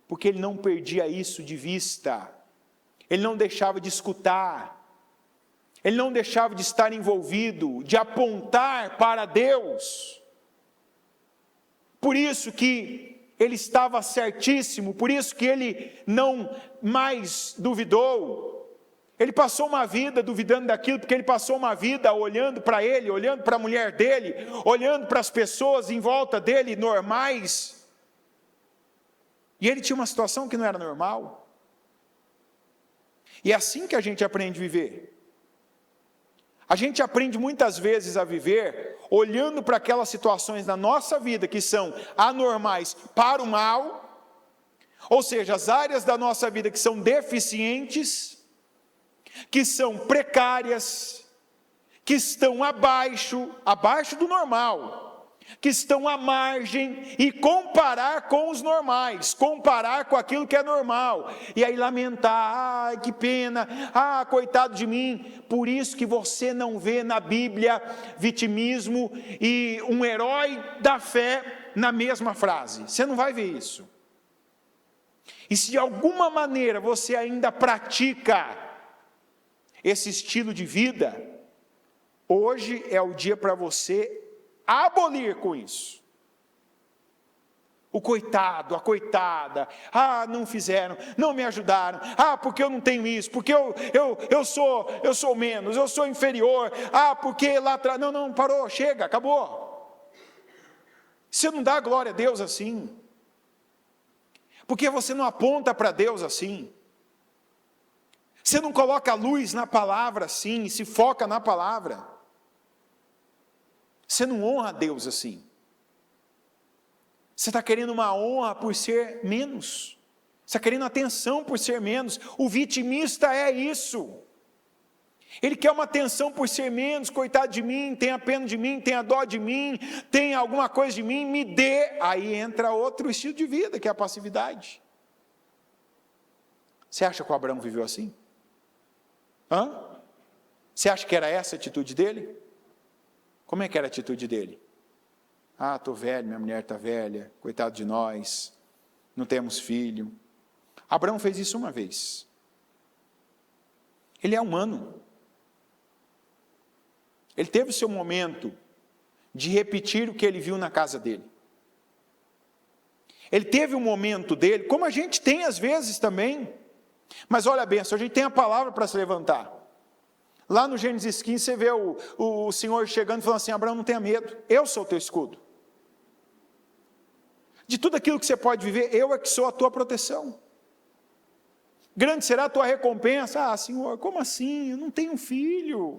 Porque ele não perdia isso de vista, ele não deixava de escutar, ele não deixava de estar envolvido, de apontar para Deus. Por isso que ele estava certíssimo, por isso que ele não mais duvidou. Ele passou uma vida duvidando daquilo, porque ele passou uma vida olhando para ele, olhando para a mulher dele, olhando para as pessoas em volta dele, normais. E ele tinha uma situação que não era normal. E é assim que a gente aprende a viver. A gente aprende muitas vezes a viver olhando para aquelas situações na nossa vida que são anormais para o mal, ou seja, as áreas da nossa vida que são deficientes, que são precárias, que estão abaixo do normal, que estão à margem, e comparar com os normais, comparar com aquilo que é normal, e aí lamentar, ai que pena, coitado de mim. Por isso que você não vê na Bíblia vitimismo e um herói da fé na mesma frase, você não vai ver isso. E se de alguma maneira você ainda pratica esse estilo de vida, hoje é o dia para você abolir com isso. O coitado, a coitada, não fizeram, não me ajudaram, porque eu não tenho isso, porque eu sou menos, eu sou inferior, porque lá atrás, não, parou, chega, acabou. Você não dá glória a Deus assim, porque você não aponta para Deus assim, você não coloca a luz na palavra assim, e se foca na palavra. Você não honra a Deus assim. Você está querendo uma honra por ser menos. Você está querendo atenção por ser menos. O vitimista é isso. Ele quer uma atenção por ser menos. Coitado de mim, tenha pena de mim, tenha dó de mim, tenha alguma coisa de mim, me dê. Aí entra outro estilo de vida, que é a passividade. Você acha que o Abraão viveu assim? Você acha que era essa a atitude dele? Como é que era a atitude dele? Estou velho, minha mulher está velha, coitado de nós, não temos filho. Abraão fez isso uma vez. Ele é humano. Ele teve o seu momento de repetir o que ele viu na casa dele. Ele teve um momento dele, como a gente tem às vezes também. Mas olha bem, a gente tem a palavra para se levantar. Lá no Gênesis 15 você vê o Senhor chegando e falando assim: Abraão, não tenha medo, eu sou o teu escudo. De tudo aquilo que você pode viver, eu é que sou a tua proteção. Grande será a tua recompensa. Ah, Senhor, como assim? Eu não tenho filho.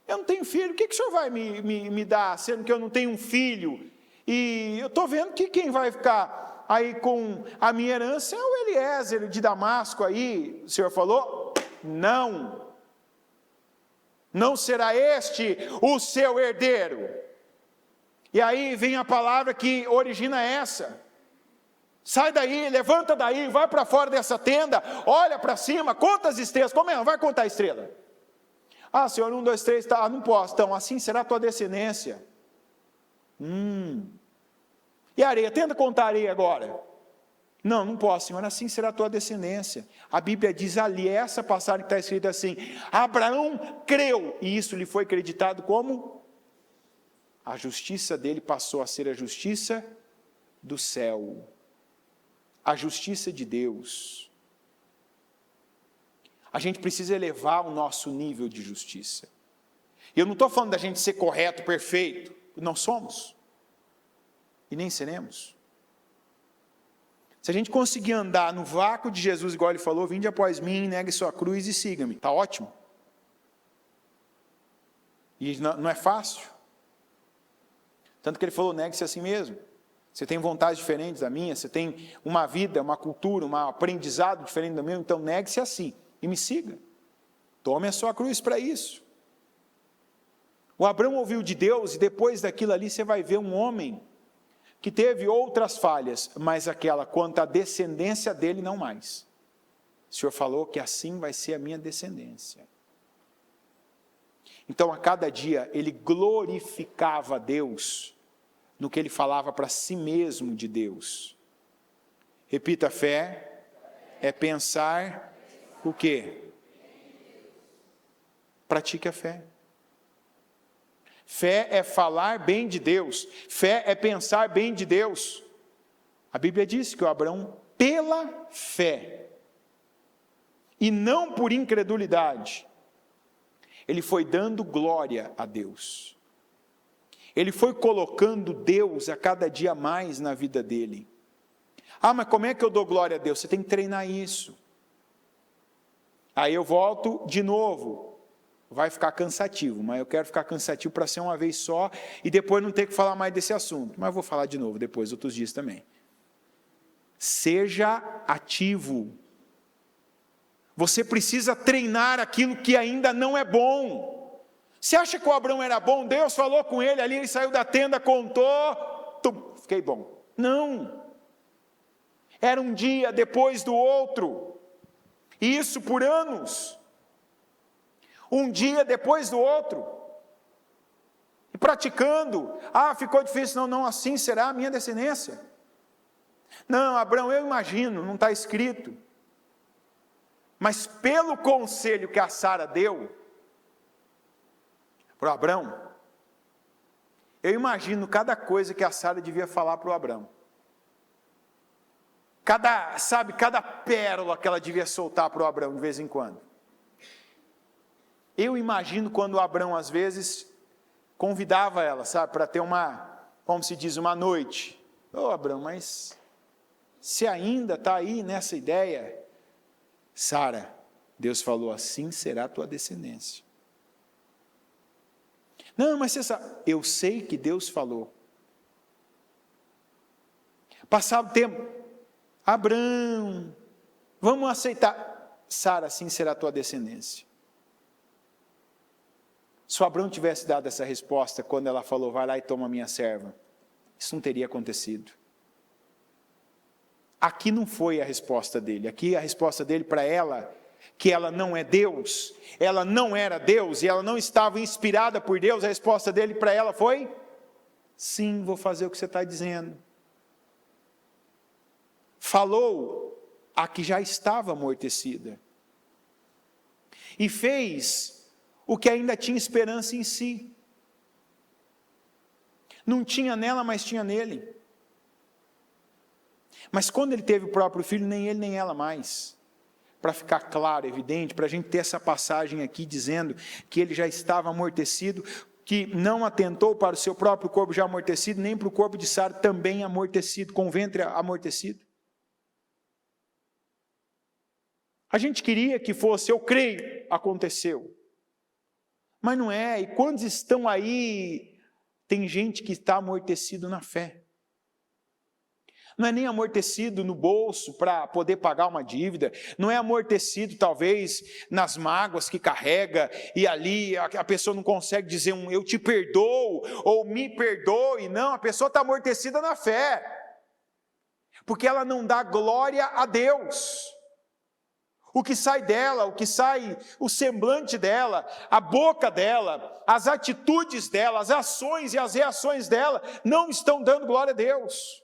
Eu não tenho filho, o que o Senhor vai me dar, sendo que eu não tenho um filho? E eu estou vendo que quem vai ficar aí com a minha herança é o Eliezer de Damasco aí. O Senhor falou: não. Não será este o seu herdeiro. E aí vem a palavra que origina essa. Sai daí, levanta daí, vai para fora dessa tenda, olha para cima, conta as estrelas. Como é? Vai contar a estrela. Ah, Senhor, 1, 2, 3, tá, não posso. Então, assim será a tua descendência. E a areia? Tenta contar a areia agora. Não, não posso, Senhor, assim será a tua descendência. A Bíblia diz ali, essa passagem que está escrita assim: Abraão creu, e isso lhe foi acreditado como? A justiça dele passou a ser a justiça do céu. A justiça de Deus. A gente precisa elevar o nosso nível de justiça. Eu não estou falando da gente ser correto, perfeito. Não somos. E nem seremos. Se a gente conseguir andar no vácuo de Jesus, igual ele falou: vinde após mim, negue sua cruz e siga-me. Está ótimo. E não é fácil. Tanto que ele falou: negue-se a si mesmo. Você tem vontades diferentes da minha, você tem uma vida, uma cultura, um aprendizado diferente do meu, então negue-se a si e me siga. Tome a sua cruz para isso. O Abraão ouviu de Deus, e depois daquilo ali você vai ver um homem que teve outras falhas, mas aquela quanto à descendência dele não mais. O Senhor falou que assim vai ser a minha descendência. Então a cada dia ele glorificava a Deus no que ele falava para si mesmo de Deus. Repita: fé é pensar o quê? Pratique a fé. Fé é falar bem de Deus. Fé é pensar bem de Deus. A Bíblia diz que o Abraão, pela fé, e não por incredulidade, ele foi dando glória a Deus. Ele foi colocando Deus a cada dia mais na vida dele. Ah, mas como é que eu dou glória a Deus? Você tem que treinar isso. Aí eu volto de novo. Vai ficar cansativo, mas eu quero ficar cansativo para ser uma vez só e depois não ter que falar mais desse assunto. Mas eu vou falar de novo depois, outros dias também. Seja ativo. Você precisa treinar aquilo que ainda não é bom. Você acha que o Abraão era bom? Deus falou com ele ali, ele saiu da tenda, contou, fiquei bom. Não. Era um dia depois do outro. E isso por anos. Um dia depois do outro. E praticando. Ah, ficou difícil. Não, assim será a minha descendência. Não, Abraão, eu imagino, não está escrito. Mas pelo conselho que a Sara deu para o Abraão, eu imagino cada coisa que a Sara devia falar para o Abraão. Cada pérola que ela devia soltar para o Abraão de vez em quando. Eu imagino quando o Abraão, às vezes, convidava ela, para ter como se diz, uma noite. Abraão, mas se ainda está aí nessa ideia, Sara, Deus falou, assim será a tua descendência. Não, mas você sabe, eu sei que Deus falou. Passado o tempo, Abraão, vamos aceitar. Sara, assim será a tua descendência. Se o Abraão tivesse dado essa resposta quando ela falou, vai lá e toma minha serva, isso não teria acontecido. Aqui não foi a resposta dele. Aqui a resposta dele para ela, que ela não é Deus, ela não era Deus, e ela não estava inspirada por Deus, a resposta dele para ela foi, sim, vou fazer o que você está dizendo. Falou a que já estava amortecida. E fez o que ainda tinha esperança em si. Não tinha nela, mas tinha nele. Mas quando ele teve o próprio filho, nem ele nem ela mais. Para ficar claro, evidente, para a gente ter essa passagem aqui dizendo que ele já estava amortecido, que não atentou para o seu próprio corpo já amortecido, nem para o corpo de Sara também amortecido, com o ventre amortecido. A gente queria que fosse, eu creio, aconteceu. Mas não é, e quantos estão aí, tem gente que está amortecido na fé. Não é nem amortecido no bolso para poder pagar uma dívida, não é amortecido talvez nas mágoas que carrega, e ali a pessoa não consegue dizer eu te perdoo, ou me perdoe, não, a pessoa está amortecida na fé, porque ela não dá glória a Deus. O que sai dela, o semblante dela, a boca dela, as atitudes dela, as ações e as reações dela, não estão dando glória a Deus.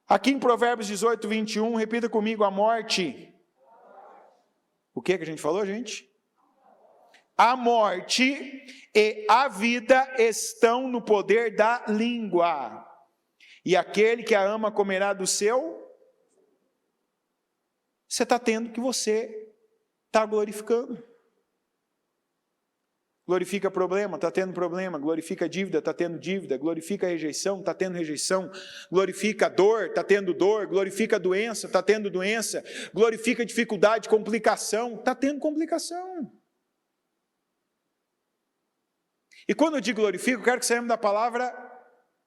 Aqui em Provérbios 18, 21, repita comigo, a morte. O que a gente falou, gente? A morte e a vida estão no poder da língua, e aquele que a ama comerá do seu. Você está tendo que você está glorificando. Glorifica problema, está tendo problema. Glorifica dívida, está tendo dívida. Glorifica rejeição, está tendo rejeição. Glorifica dor, está tendo dor. Glorifica doença, está tendo doença. Glorifica dificuldade, complicação, está tendo complicação. E quando eu digo glorifica, eu quero que saímos da palavra,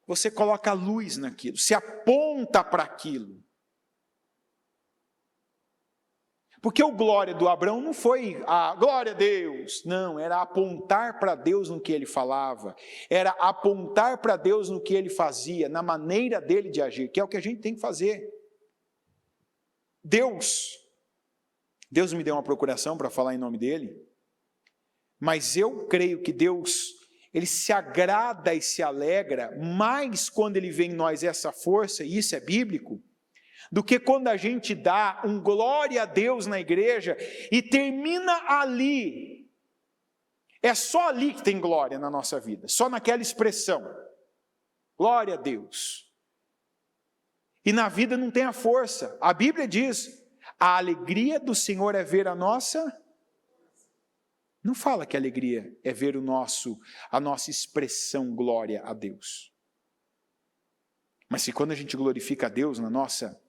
você coloca a luz naquilo, se aponta para aquilo. Porque o glória do Abraão não foi a glória a Deus, não, era apontar para Deus no que ele falava, era apontar para Deus no que ele fazia, na maneira dele de agir, que é o que a gente tem que fazer. Deus me deu uma procuração para falar em nome dele, mas eu creio que Deus, ele se agrada e se alegra mais quando ele vê em nós essa força, e isso é bíblico, do que quando a gente dá um glória a Deus na igreja e termina ali. É só ali que tem glória na nossa vida, só naquela expressão. Glória a Deus. E na vida não tem a força. A Bíblia diz, a alegria do Senhor é ver a nossa. Não fala que a alegria é ver a nossa expressão glória a Deus. Mas se quando a gente glorifica a Deus na nossa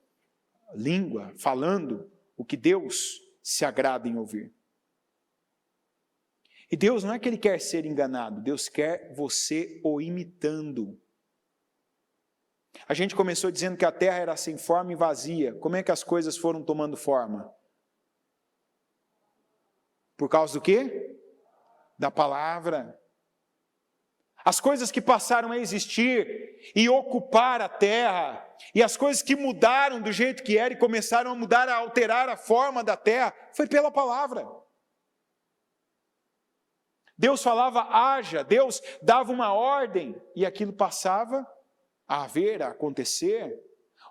língua, falando o que Deus se agrada em ouvir. E Deus não é que ele quer ser enganado, Deus quer você o imitando. A gente começou dizendo que a terra era sem forma e vazia. Como é que as coisas foram tomando forma? Por causa do quê? Da palavra. As coisas que passaram a existir e ocupar a terra, e as coisas que mudaram do jeito que era e começaram a mudar, a alterar a forma da terra, foi pela palavra. Deus falava, haja, Deus dava uma ordem, e aquilo passava a haver, a acontecer.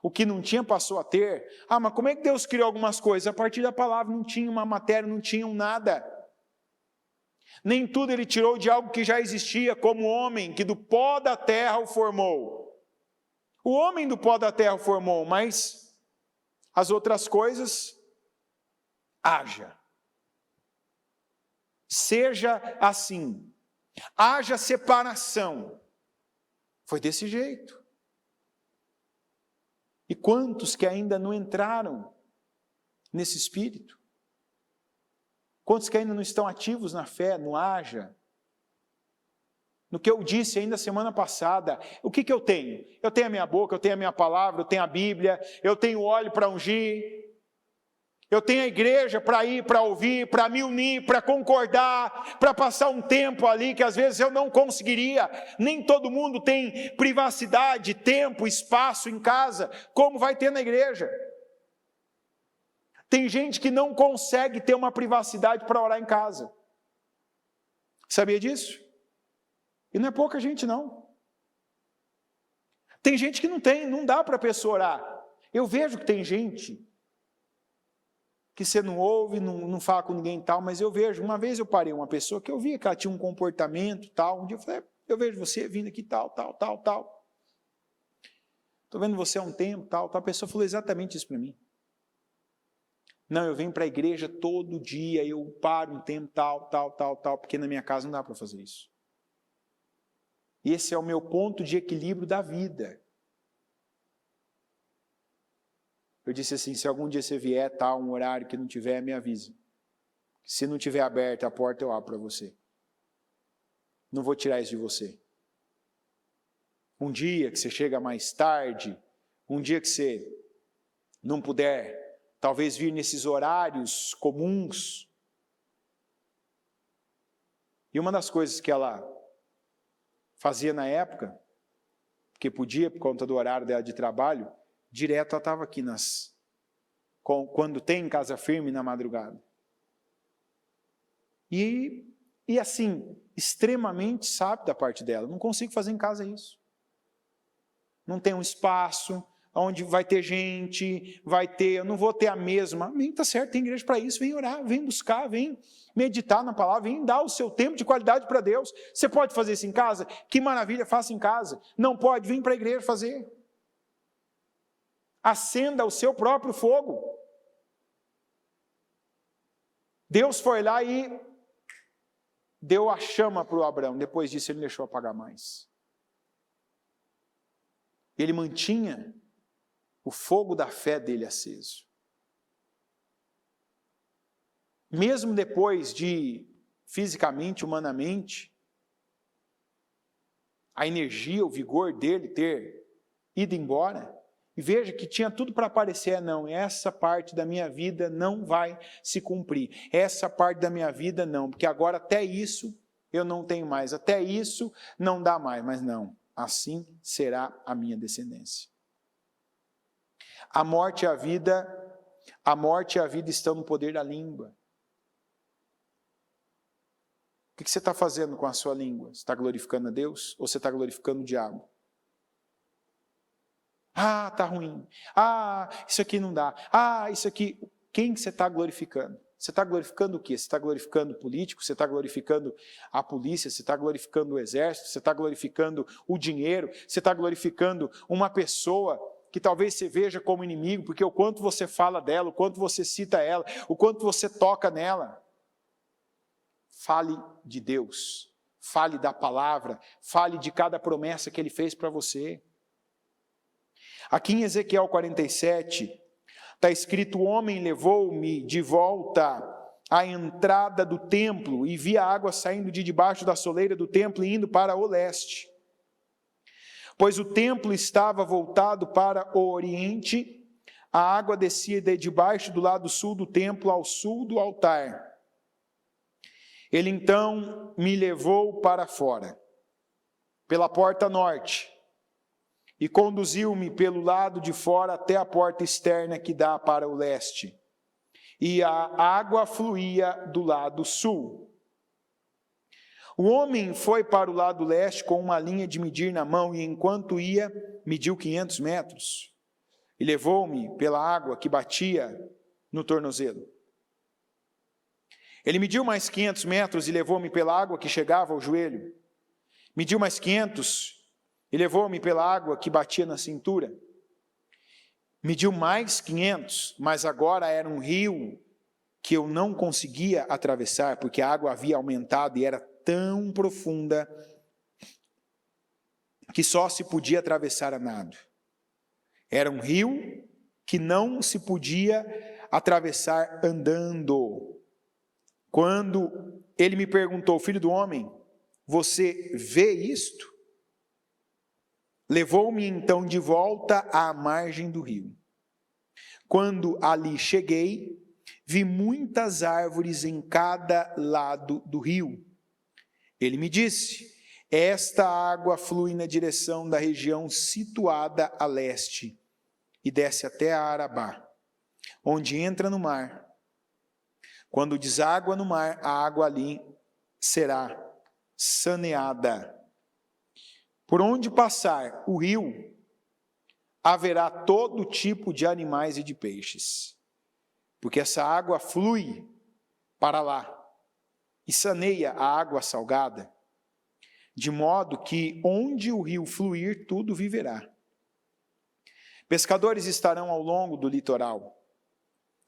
O que não tinha passou a ter. Mas como é que Deus criou algumas coisas? A partir da palavra, não tinha uma matéria, não tinha nada. Nem tudo ele tirou de algo que já existia, como o homem que do pó da terra o formou. O homem do pó da terra o formou, mas as outras coisas, haja. Seja assim. Haja separação. Foi desse jeito. E quantos que ainda não entraram nesse espírito? Quantos que ainda não estão ativos na fé, no haja? No que eu disse ainda semana passada, o que eu tenho? Eu tenho a minha boca, eu tenho a minha palavra, eu tenho a Bíblia, eu tenho óleo para ungir, eu tenho a igreja para ir, para ouvir, para me unir, para concordar, para passar um tempo ali que às vezes eu não conseguiria. Nem todo mundo tem privacidade, tempo, espaço em casa, como vai ter na igreja. Tem gente que não consegue ter uma privacidade para orar em casa. Sabia disso? E não é pouca gente, não. Tem gente que não dá para a pessoa orar. Eu vejo que tem gente que você não ouve, não fala com ninguém e tal, mas eu vejo, uma vez eu parei uma pessoa que eu via que ela tinha um comportamento tal, um dia eu falei, eu vejo você vindo aqui tal. Estou vendo você há um tempo, tal. A pessoa falou exatamente isso para mim. Não, eu venho para a igreja todo dia, eu paro um tempo, tal, porque na minha casa não dá para fazer isso. Esse é o meu ponto de equilíbrio da vida. Eu disse assim, se algum dia você vier, tal, um horário que não tiver, me avise. Se não tiver aberta a porta, eu abro para você. Não vou tirar isso de você. Um dia que você chega mais tarde, um dia que você não puder, talvez vir nesses horários comuns. E uma das coisas que ela fazia na época, porque podia por conta do horário dela de trabalho, direto ela estava aqui quando tem casa firme na madrugada. E assim, extremamente sábio da parte dela. Não consigo fazer em casa isso. Não tem um espaço onde vai ter gente, eu não vou ter a mesma. Está certo, tem igreja para isso, vem orar, vem buscar, vem meditar na palavra, vem dar o seu tempo de qualidade para Deus. Você pode fazer isso em casa? Que maravilha, faça em casa. Não pode, vem para a igreja fazer. Acenda o seu próprio fogo. Deus foi lá e deu a chama para o Abraão, depois disso ele não deixou apagar mais. Ele mantinha o fogo da fé dele aceso. Mesmo depois de, fisicamente, humanamente, a energia, o vigor dele ter ido embora, e veja que tinha tudo para aparecer, não, essa parte da minha vida não vai se cumprir, essa parte da minha vida não, porque agora até isso eu não tenho mais, até isso não dá mais, mas não, assim será a minha descendência. A morte e a vida estão no poder da língua. O que você está fazendo com a sua língua? Você está glorificando a Deus ou você está glorificando o diabo? Ah, está ruim. Ah, isso aqui não dá. Ah, isso aqui... Quem que você está glorificando? Você está glorificando o quê? Você está glorificando o político? Você está glorificando a polícia? Você está glorificando o exército? Você está glorificando o dinheiro? Você está glorificando uma pessoa que talvez você veja como inimigo, porque o quanto você fala dela, o quanto você cita ela, o quanto você toca nela. Fale de Deus, fale da palavra, fale de cada promessa que Ele fez para você. Aqui em Ezequiel 47, está escrito, o homem levou-me de volta à entrada do templo e vi a água saindo de debaixo da soleira do templo e indo para o leste. Pois o templo estava voltado para o oriente, a água descia de debaixo do lado sul do templo ao sul do altar. Ele então me levou para fora, pela porta norte, e conduziu-me pelo lado de fora até a porta externa que dá para o leste. E a água fluía do lado sul. O homem foi para o lado leste com uma linha de medir na mão e enquanto ia, mediu 500 metros. E levou-me pela água que batia no tornozelo. Ele mediu mais 500 metros e levou-me pela água que chegava ao joelho. Mediu mais 500 e levou-me pela água que batia na cintura. Mediu mais 500, mas agora era um rio que eu não conseguia atravessar, porque a água havia aumentado e era tão profunda que só se podia atravessar a nado. Era um rio que não se podia atravessar andando. Quando ele me perguntou, filho do homem, você vê isto? Levou-me então de volta à margem do rio. Quando ali cheguei, vi muitas árvores em cada lado do rio. Ele me disse, esta água flui na direção da região situada a leste e desce até a Arabá, onde entra no mar. Quando deságua no mar, a água ali será saneada. Por onde passar o rio, haverá todo tipo de animais e de peixes. porque essa água flui para lá e saneia a água salgada, de modo que onde o rio fluir, tudo viverá. Pescadores estarão ao longo do litoral,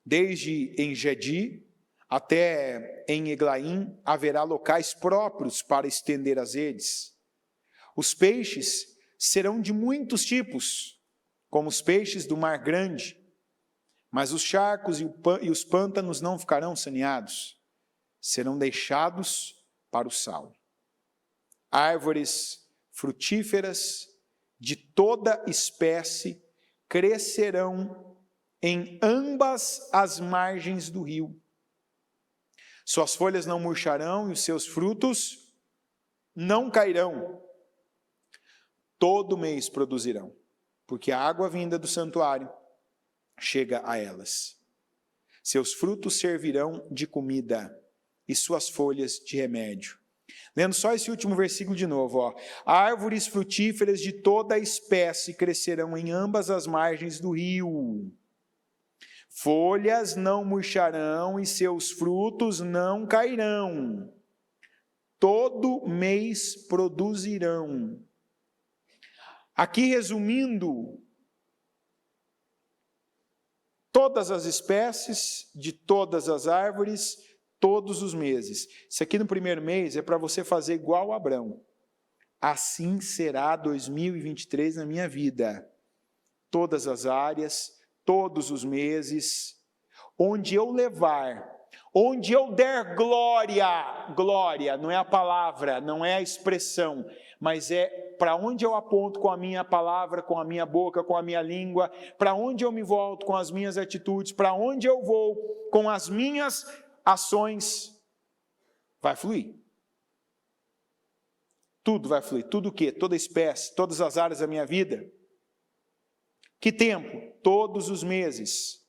desde En-Gedi até em Eglaim, haverá locais próprios para estender as redes. Os peixes serão de muitos tipos, como os peixes do mar grande, mas os charcos e os pântanos não ficarão saneados, serão deixados para o sal. Árvores frutíferas de toda espécie crescerão em ambas as margens do rio. Suas folhas não murcharão e os seus frutos não cairão. Todo mês produzirão, porque a água vinda do santuário chega a elas. Seus frutos servirão de comida e suas folhas de remédio. Lendo só esse último versículo de novo, ó. Árvores frutíferas de toda a espécie crescerão em ambas as margens do rio. Folhas não murcharão e seus frutos não cairão. Todo mês produzirão. Aqui resumindo, todas as espécies de todas as árvores, todos os meses. Isso aqui no primeiro mês é para você fazer igual a Abrão. Assim será 2023 na minha vida. Todas as áreas, todos os meses, onde eu levar, onde eu der glória, glória, não é a palavra, não é a expressão, mas é para onde eu aponto com a minha palavra, com a minha boca, com a minha língua, para onde eu me volto com as minhas atitudes, para onde eu vou com as minhas ações, vai fluir. Tudo vai fluir. Tudo o quê? Toda espécie, todas as áreas da minha vida. Que tempo? Todos os meses.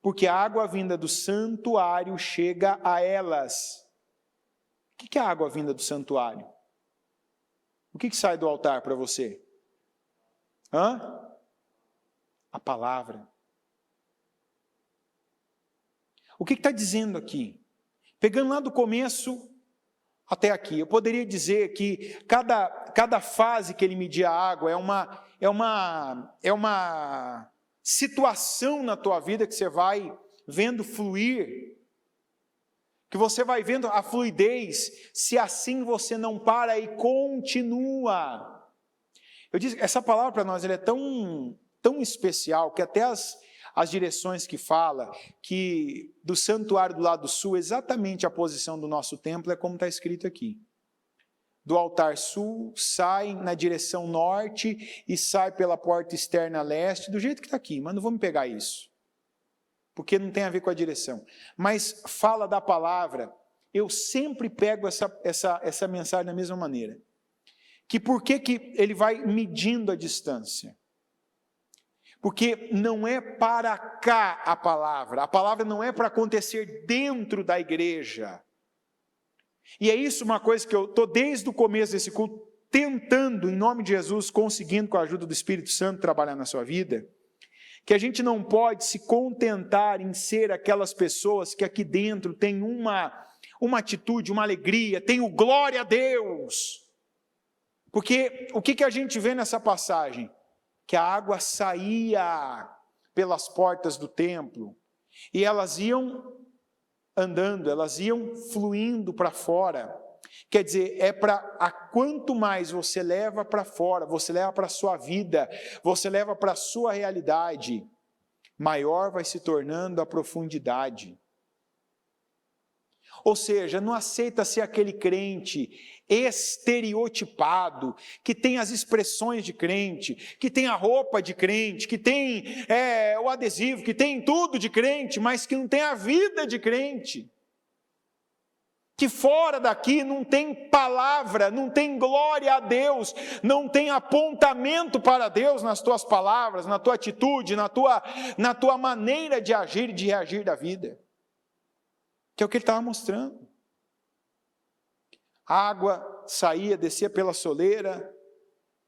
Porque a água vinda do santuário chega a elas. O que é a água vinda do santuário? O que sai do altar para você? A palavra. O que está dizendo aqui? Pegando lá do começo até aqui, eu poderia dizer que cada fase que ele media a água é uma situação na tua vida que você vai vendo fluir, que você vai vendo a fluidez, se assim você não para e continua. Eu disse, essa palavra para nós ela é tão especial que até as direções que fala, que do santuário do lado sul, exatamente a posição do nosso templo é como está escrito aqui. Do altar sul, sai na direção norte e sai pela porta externa leste, do jeito que está aqui, mas não vamos pegar isso, porque não tem a ver com a direção. Mas fala da palavra, eu sempre pego essa mensagem da mesma maneira. Que por que ele vai medindo a distância? Porque não é para cá a palavra não é para acontecer dentro da igreja. E é isso uma coisa que eu estou desde o começo desse culto tentando, em nome de Jesus, conseguindo com a ajuda do Espírito Santo trabalhar na sua vida, que a gente não pode se contentar em ser aquelas pessoas que aqui dentro tem uma atitude, uma alegria, tem o glória a Deus. Porque o que a gente vê nessa passagem? Que a água saía pelas portas do templo, e elas iam andando, elas iam fluindo para fora. Quer dizer, quanto mais você leva para fora, você leva para a sua vida, você leva para a sua realidade, maior vai se tornando a profundidade. Ou seja, não aceita ser aquele crente estereotipado, que tem as expressões de crente, que tem a roupa de crente, que tem o adesivo, que tem tudo de crente, mas que não tem a vida de crente. Que fora daqui não tem palavra, não tem glória a Deus, não tem apontamento para Deus nas tuas palavras, na tua atitude, na tua maneira de agir e de reagir da vida. Que é o que ele estava mostrando. A água saía, descia pela soleira,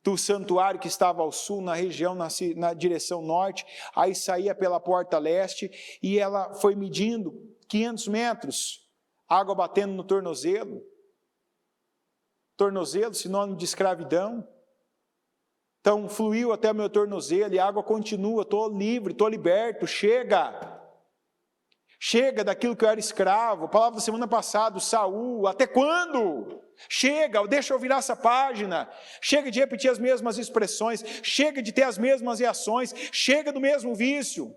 do santuário que estava ao sul, na região, na direção norte, aí saía pela porta leste, e ela foi medindo 500 metros, água batendo no tornozelo, sinônimo de escravidão. Então fluiu até o meu tornozelo, e a água continua, estou livre, estou liberto, chega daquilo que eu era escravo. A palavra da semana passada, Saul, até quando? Chega, deixa eu virar essa página, chega de repetir as mesmas expressões, chega de ter as mesmas reações, chega do mesmo vício.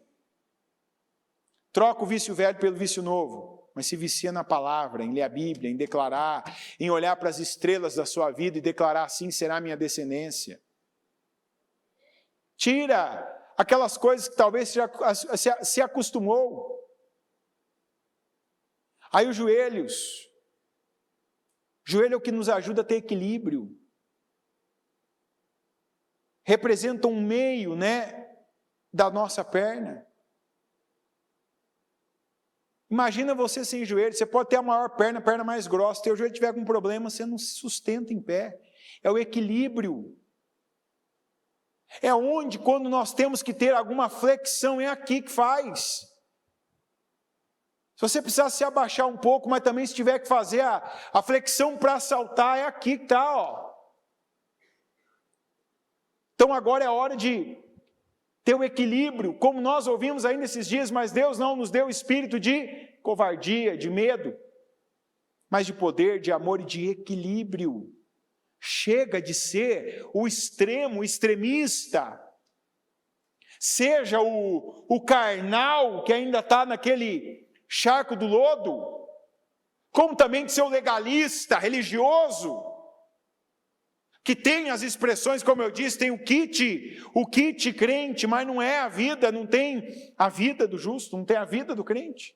Troca o vício velho pelo vício novo, mas se vicia na palavra, em ler a Bíblia, em declarar, em olhar para as estrelas da sua vida e declarar: assim será a minha descendência. Tira aquelas coisas que talvez se acostumou. Aí os joelhos. Joelho é o que nos ajuda a ter equilíbrio. Representa um meio, da nossa perna. Imagina você sem joelho. Você pode ter a maior perna, a perna mais grossa. Se teu joelho tiver algum problema, você não se sustenta em pé. É o equilíbrio. É onde, quando nós temos que ter alguma flexão, é aqui que faz. Se você precisar se abaixar um pouco, mas também se tiver que fazer a flexão para saltar, é aqui que está, ó. Então agora é a hora de ter o equilíbrio, como nós ouvimos aí nesses dias, mas Deus não nos deu espírito de covardia, de medo, mas de poder, de amor e de equilíbrio. Chega de ser o extremo, o extremista. Seja o carnal que ainda está naquele charco do lodo, como também de ser o legalista, religioso, que tem as expressões, como eu disse, tem o kit crente, mas não é a vida, não tem a vida do justo, não tem a vida do crente.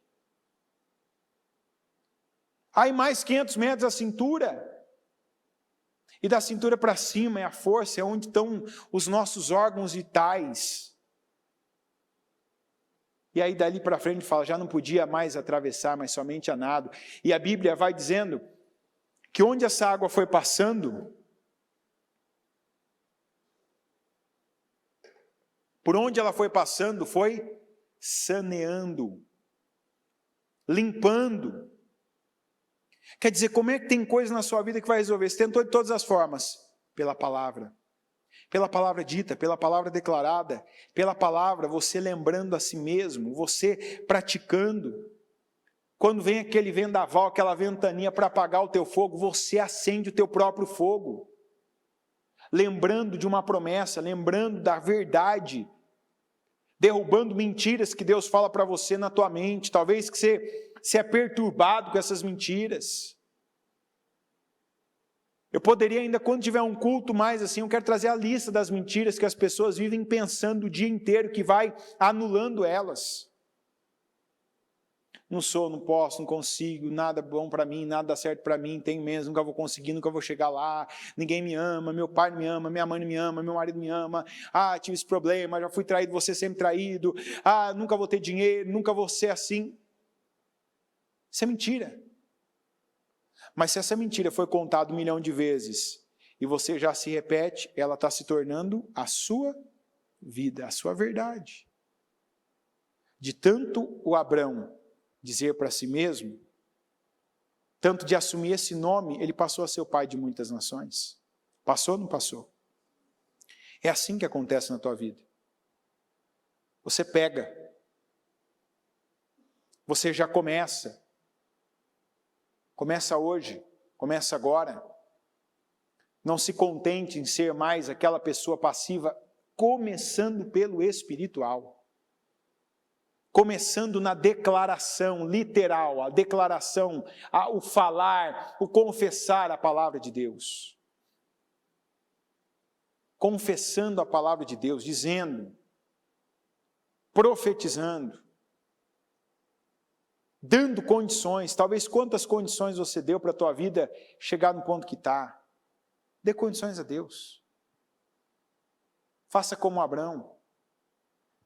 Aí mais 500 metros a cintura, e da cintura para cima é a força, é onde estão os nossos órgãos vitais. E aí dali para frente fala, já não podia mais atravessar, mas somente a nado. E a Bíblia vai dizendo que onde essa água foi passando, por onde ela foi passando, foi saneando, limpando. Quer dizer, como é que tem coisa na sua vida que vai resolver? Você tentou de todas as formas. Pela palavra dita, pela palavra declarada, pela palavra, você lembrando a si mesmo, você praticando. Quando vem aquele vendaval, aquela ventania para apagar o teu fogo, você acende o teu próprio fogo. Lembrando de uma promessa, lembrando da verdade, derrubando mentiras que Deus fala para você na tua mente, talvez que você é perturbado com essas mentiras. Eu poderia ainda, quando tiver um culto mais assim, eu quero trazer a lista das mentiras que as pessoas vivem pensando o dia inteiro, que vai anulando elas. Não sou, não posso, não consigo, nada bom para mim, nada dá certo para mim, tem mesmo, nunca vou conseguir, nunca vou chegar lá, ninguém me ama, meu pai não me ama, minha mãe não me ama, meu marido me ama, tive esse problema, já fui traído, vou ser sempre traído, nunca vou ter dinheiro, nunca vou ser assim. Isso é mentira. Mas se essa mentira foi contada 1 milhão de vezes e você já se repete, ela está se tornando a sua vida, a sua verdade. De tanto o Abrão dizer para si mesmo, tanto de assumir esse nome, ele passou a ser o pai de muitas nações. Passou ou não passou? É assim que acontece na tua vida. Você pega, você já começa hoje, começa agora. Não se contente em ser mais aquela pessoa passiva, começando pelo espiritual. Começando na declaração literal, a declaração, o falar, o confessar a palavra de Deus. Confessando a palavra de Deus, dizendo, profetizando, dando condições, talvez quantas condições você deu para a tua vida chegar no ponto que está. Dê condições a Deus. Faça como Abrão.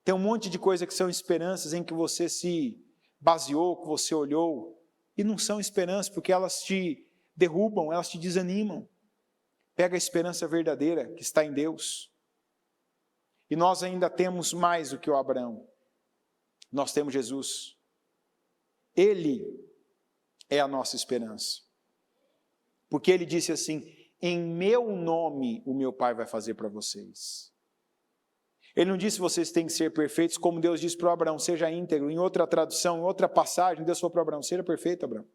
Tem um monte de coisa que são esperanças em que você se baseou, que você olhou, e não são esperanças porque elas te derrubam, elas te desanimam. Pega a esperança verdadeira que está em Deus. E nós ainda temos mais do que o Abraão. Nós temos Jesus. Ele é a nossa esperança. Porque ele disse assim: em meu nome o meu Pai vai fazer para vocês. Ele não disse vocês têm que ser perfeitos, como Deus disse para o Abraão, seja íntegro. Em outra tradução, em outra passagem, Deus falou para Abraão, seja perfeito, Abraão.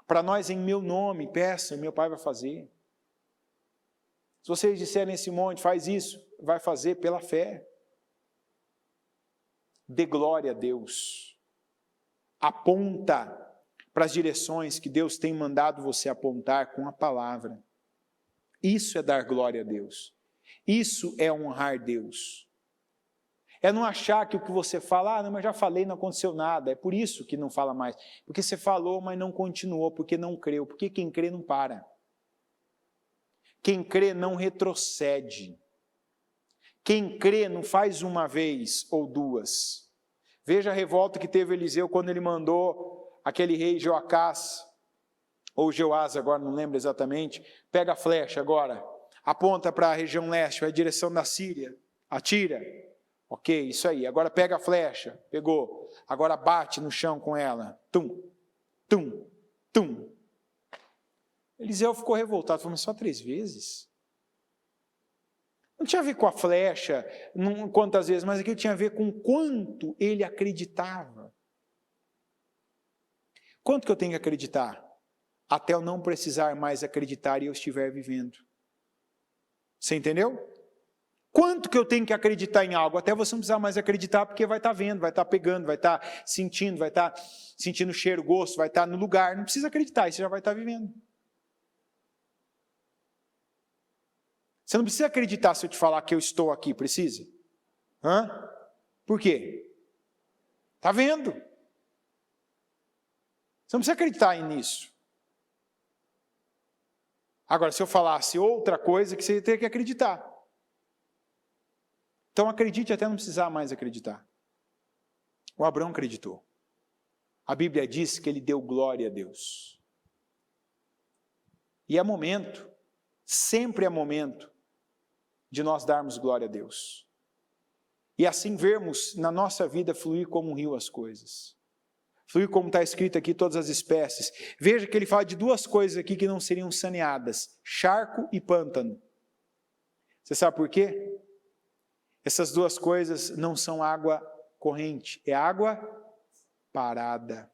Para nós, em meu nome, peça, meu Pai vai fazer. Se vocês disserem nesse monte, faz isso, vai fazer pela fé. Dê glória a Deus. Aponta para as direções que Deus tem mandado você apontar com a palavra. Isso é dar glória a Deus. Isso é honrar Deus. É não achar que o que você fala, não, mas já falei, não aconteceu nada. É por isso que não fala mais. Porque você falou, mas não continuou, porque não creu. Porque quem crê não para. Quem crê não retrocede. Quem crê não faz uma vez ou duas. Veja a revolta que teve Eliseu quando ele mandou aquele rei Joacás, ou Jeoás agora, não lembro exatamente, pega a flecha agora, aponta para a região leste, vai a direção da Síria, atira. Ok, isso aí. Agora pega a flecha, pegou. Agora bate no chão com ela. Tum, tum, tum. Eliseu ficou revoltado, falou, mas só 3 vezes? Não tinha a ver com a flecha, quantas vezes, mas aquilo tinha a ver com quanto ele acreditava. Quanto que eu tenho que acreditar? Até eu não precisar mais acreditar e eu estiver vivendo. Você entendeu? Quanto que eu tenho que acreditar em algo? Até você não precisar mais acreditar, porque vai estar vendo, vai estar pegando, vai estar sentindo, vai estar sentindo cheiro, gosto, vai estar no lugar. Não precisa acreditar, você já vai estar vivendo. Você não precisa acreditar se eu te falar que eu estou aqui, precisa? Hã? Por quê? Está vendo? Você não precisa acreditar nisso. Agora, se eu falasse outra coisa, que você teria que acreditar. Então acredite até não precisar mais acreditar. O Abraão acreditou. A Bíblia diz que ele deu glória a Deus. E é momento, sempre é momento, de nós darmos glória a Deus. E assim vermos na nossa vida fluir como um rio as coisas. Fluir como está escrito aqui, todas as espécies. Veja que ele fala de 2 coisas aqui que não seriam saneadas: charco e pântano. Você sabe por quê? Essas 2 coisas não são água corrente, é água parada,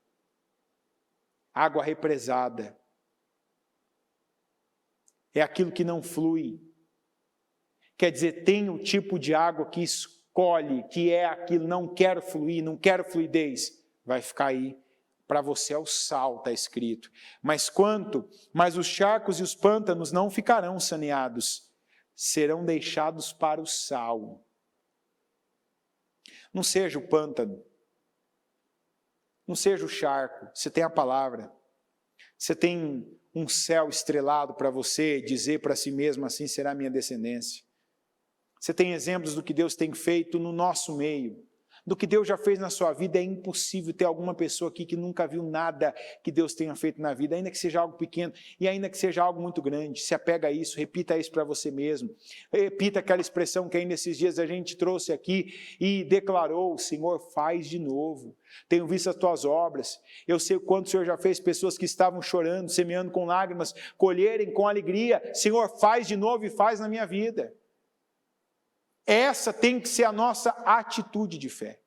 água represada. É aquilo que não flui. Quer dizer, tem o tipo de água que escolhe, que é aquilo, não quero fluir, não quero fluidez, vai ficar aí. Para você é o sal, está escrito. Mas os charcos e os pântanos não ficarão saneados, serão deixados para o sal. Não seja o pântano, não seja o charco, você tem a palavra, você tem um céu estrelado para você dizer para si mesmo, assim será a minha descendência. Você tem exemplos do que Deus tem feito no nosso meio, do que Deus já fez na sua vida. É impossível ter alguma pessoa aqui que nunca viu nada que Deus tenha feito na vida, ainda que seja algo pequeno e ainda que seja algo muito grande. Se apega a isso, repita isso para você mesmo. Repita aquela expressão que ainda esses dias a gente trouxe aqui e declarou: Senhor, faz de novo. Tenho visto as tuas obras, eu sei o quanto o Senhor já fez pessoas que estavam chorando, semeando com lágrimas, colherem com alegria. Senhor, faz de novo e faz na minha vida. Essa tem que ser a nossa atitude de fé.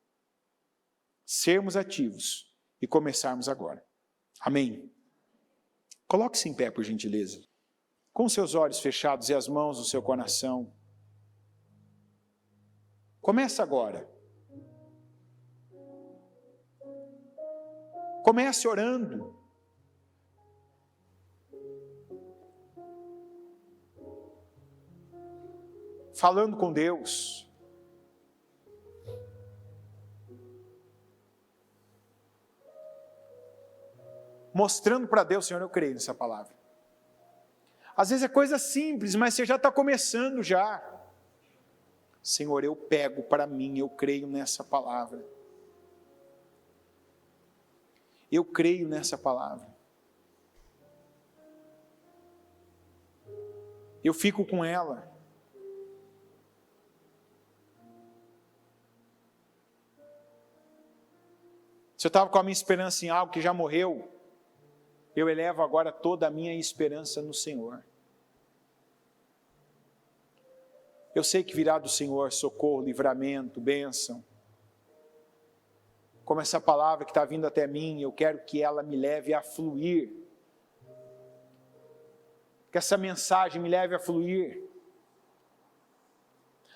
Sermos ativos e começarmos agora. Amém? Coloque-se em pé, por gentileza. Com seus olhos fechados e as mãos no seu coração. Comece agora. Comece orando. Falando com Deus. Mostrando para Deus: Senhor, eu creio nessa palavra. Às vezes é coisa simples, mas você já está começando já. Senhor, eu pego para mim, eu creio nessa palavra. Eu creio nessa palavra. eu fico com ela. Se eu estava com a minha esperança em algo que já morreu, eu elevo agora toda a minha esperança no Senhor. Eu sei que virá do Senhor socorro, livramento, bênção. Como essa palavra que está vindo até mim, eu quero que ela me leve a fluir. Que essa mensagem me leve a fluir.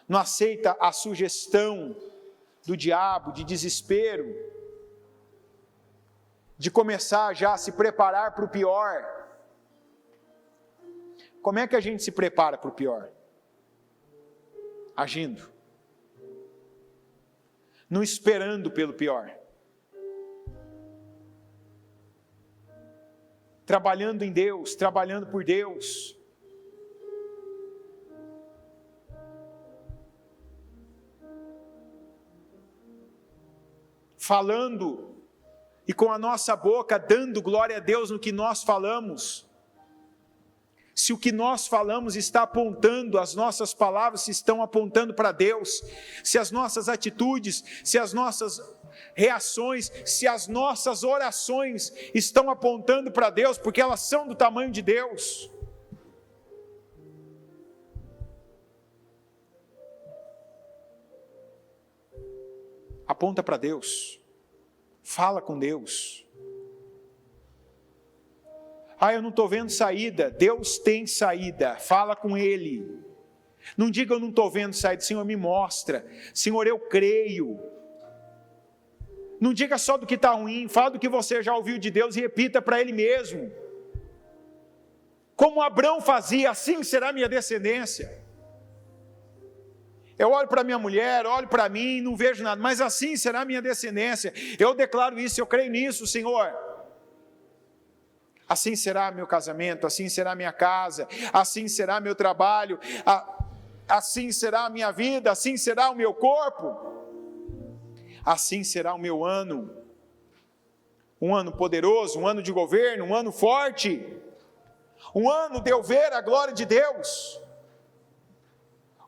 Não aceita a sugestão do diabo de desespero, de começar já a se preparar para o pior. Como é que a gente se prepara para o pior? Agindo. Não esperando pelo pior. Trabalhando em Deus, trabalhando por Deus. Falando e com a nossa boca dando glória a Deus no que nós falamos. Se o que nós falamos está apontando, as nossas palavras estão apontando para Deus, se as nossas atitudes, se as nossas reações, se as nossas orações estão apontando para Deus, porque elas são do tamanho de Deus. Aponta para Deus, fala com Deus. Eu não estou vendo saída. Deus tem saída, fala com Ele. Não diga eu não estou vendo saída, Senhor me mostra, Senhor eu creio. Não diga só do que está ruim, fala do que você já ouviu de Deus e repita para Ele mesmo. Como Abrão fazia, assim será minha descendência. Eu olho para minha mulher, olho para mim, não vejo nada, mas assim será minha descendência. Eu declaro isso, eu creio nisso, Senhor. Assim será meu casamento, assim será minha casa, assim será meu trabalho, assim será a minha vida, assim será o meu corpo, assim será o meu ano. Um ano poderoso, um ano de governo, um ano forte, um ano de eu ver a glória de Deus,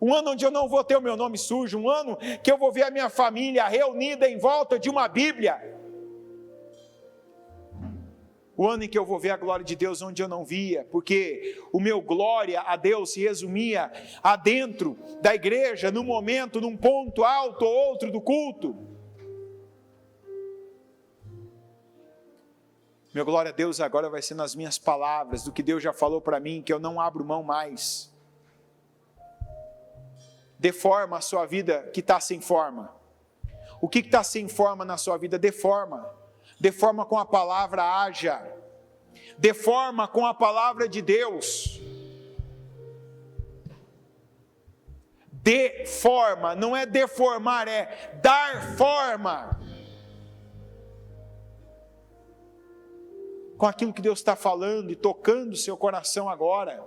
um ano onde eu não vou ter o meu nome sujo, um ano que eu vou ver a minha família reunida em volta de uma Bíblia, o ano em que eu vou ver a glória de Deus onde eu não via, porque o meu glória a Deus se resumia a dentro da igreja, num momento, num ponto alto ou outro do culto. Meu glória a Deus agora vai ser nas minhas palavras, do que Deus já falou para mim, que eu não abro mão mais. Deforma a sua vida que está sem forma. O que está sem forma na sua vida? Deforma. Deforma com a palavra, haja. Deforma com a palavra de Deus. Deforma, não é deformar, é dar forma. Com aquilo que Deus está falando e tocando o seu coração agora.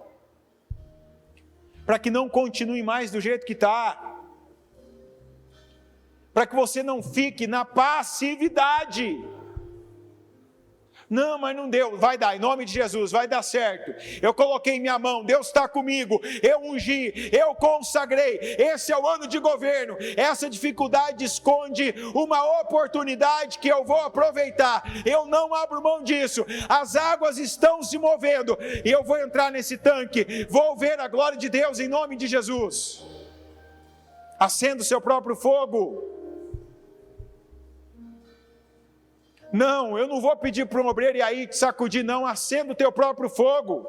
Para que não continue mais do jeito que está. Para que você não fique na passividade. Não, mas não deu, vai dar, em nome de Jesus, vai dar certo. Eu coloquei minha mão, Deus está comigo, eu ungi, eu consagrei. Esse é o ano de governo. Essa dificuldade esconde uma oportunidade que eu vou aproveitar. Eu não abro mão disso. As águas estão se movendo e eu vou entrar nesse tanque, vou ver a glória de Deus em nome de Jesus. Acenda o seu próprio fogo. Não, eu não vou pedir para um obreiro e aí te sacudir, não, acenda o teu próprio fogo.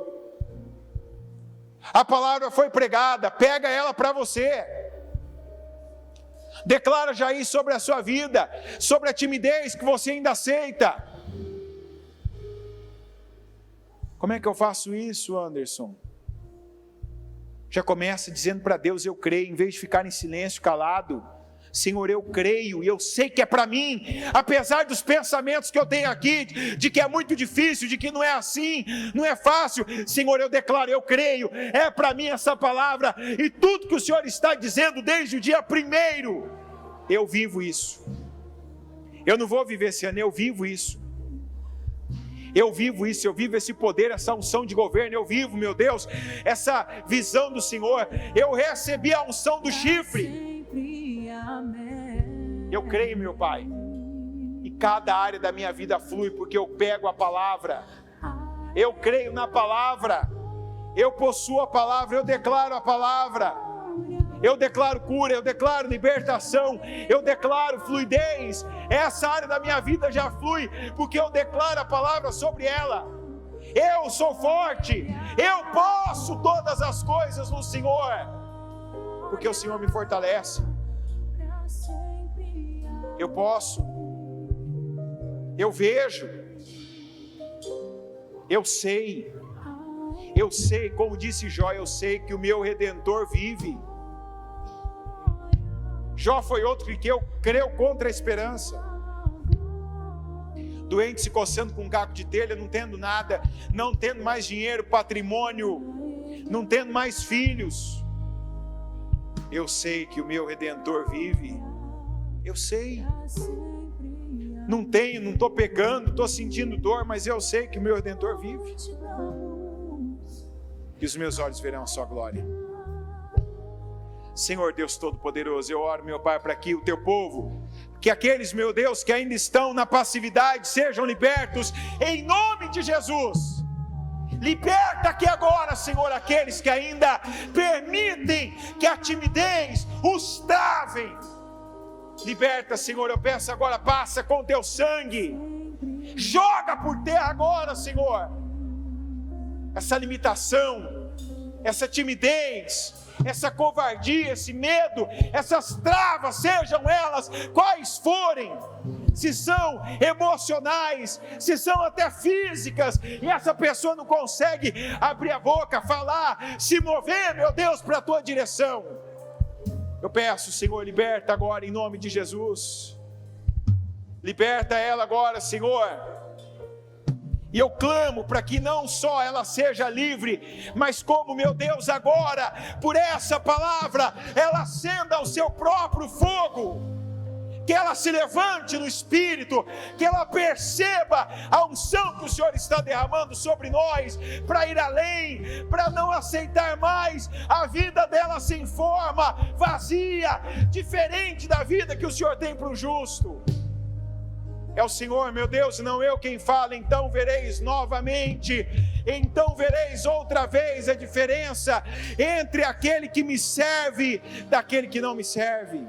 A palavra foi pregada, pega ela para você. Declara já isso sobre a sua vida, sobre a timidez que você ainda aceita. Como é que eu faço isso, Anderson? Já começa dizendo para Deus, eu creio, em vez de ficar em silêncio, calado. Senhor, eu creio e eu sei que é para mim, apesar dos pensamentos que eu tenho aqui, de que é muito difícil, de que não é assim, não é fácil. Senhor, eu declaro, eu creio, é para mim essa palavra, e tudo que o Senhor está dizendo desde o dia 1º, eu vivo isso. Eu não vou viver esse ano, eu vivo isso. Eu vivo isso, eu vivo esse poder, essa unção de governo, eu vivo, meu Deus, essa visão do Senhor. Eu recebi a unção do chifre. Eu creio, meu Pai, e cada área da minha vida flui, porque eu pego a palavra, eu creio na palavra, eu possuo a palavra, eu declaro a palavra, eu declaro cura, eu declaro libertação, eu declaro fluidez. Essa área da minha vida já flui, porque eu declaro a palavra sobre ela. Eu sou forte, eu posso todas as coisas no Senhor, porque o Senhor me fortalece. Eu posso, eu vejo, eu sei, como disse Jó, eu sei que o meu Redentor vive. Jó foi outro que creu contra a esperança. Doente, se coçando com um caco de telha, não tendo nada, não tendo mais dinheiro, patrimônio, não tendo mais filhos. Eu sei que o meu Redentor vive. Eu sei. Não tenho, não estou pecando, estou sentindo dor, mas eu sei que o meu Redentor vive. E os meus olhos verão a sua glória. Senhor Deus Todo-Poderoso, eu oro, meu Pai, para que o teu povo, que aqueles, meu Deus, que ainda estão na passividade, sejam libertos, em nome de Jesus. Liberta aqui agora, Senhor, aqueles que ainda permitem que a timidez os travem. Liberta, Senhor, eu peço agora, passa com teu sangue, joga por terra agora, Senhor, essa limitação, essa timidez, essa covardia, esse medo, essas travas, sejam elas quais forem, se são emocionais, se são até físicas, e essa pessoa não consegue abrir a boca, falar, se mover, meu Deus, para a tua direção. Eu peço, Senhor, liberta agora em nome de Jesus. Liberta ela agora, Senhor. E eu clamo para que não só ela seja livre, mas como, meu Deus, agora, por essa palavra, ela acenda o seu próprio fogo. Que ela se levante no Espírito, que ela perceba a unção que o Senhor está derramando sobre nós, para ir além, para não aceitar mais a vida dela sem forma, vazia, diferente da vida que o Senhor tem para o justo. É o Senhor, meu Deus, não eu quem fala. Então vereis novamente, então vereis outra vez a diferença entre aquele que me serve daquele que não me serve.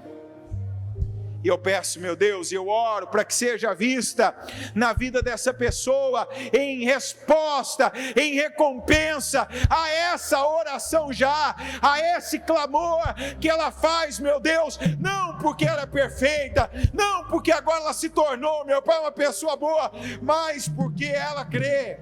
E eu peço, meu Deus, e eu oro para que seja vista na vida dessa pessoa, em resposta, em recompensa a essa oração já, a esse clamor que ela faz, meu Deus, não porque ela é perfeita, não porque agora ela se tornou, meu Pai, uma pessoa boa, mas porque ela crê.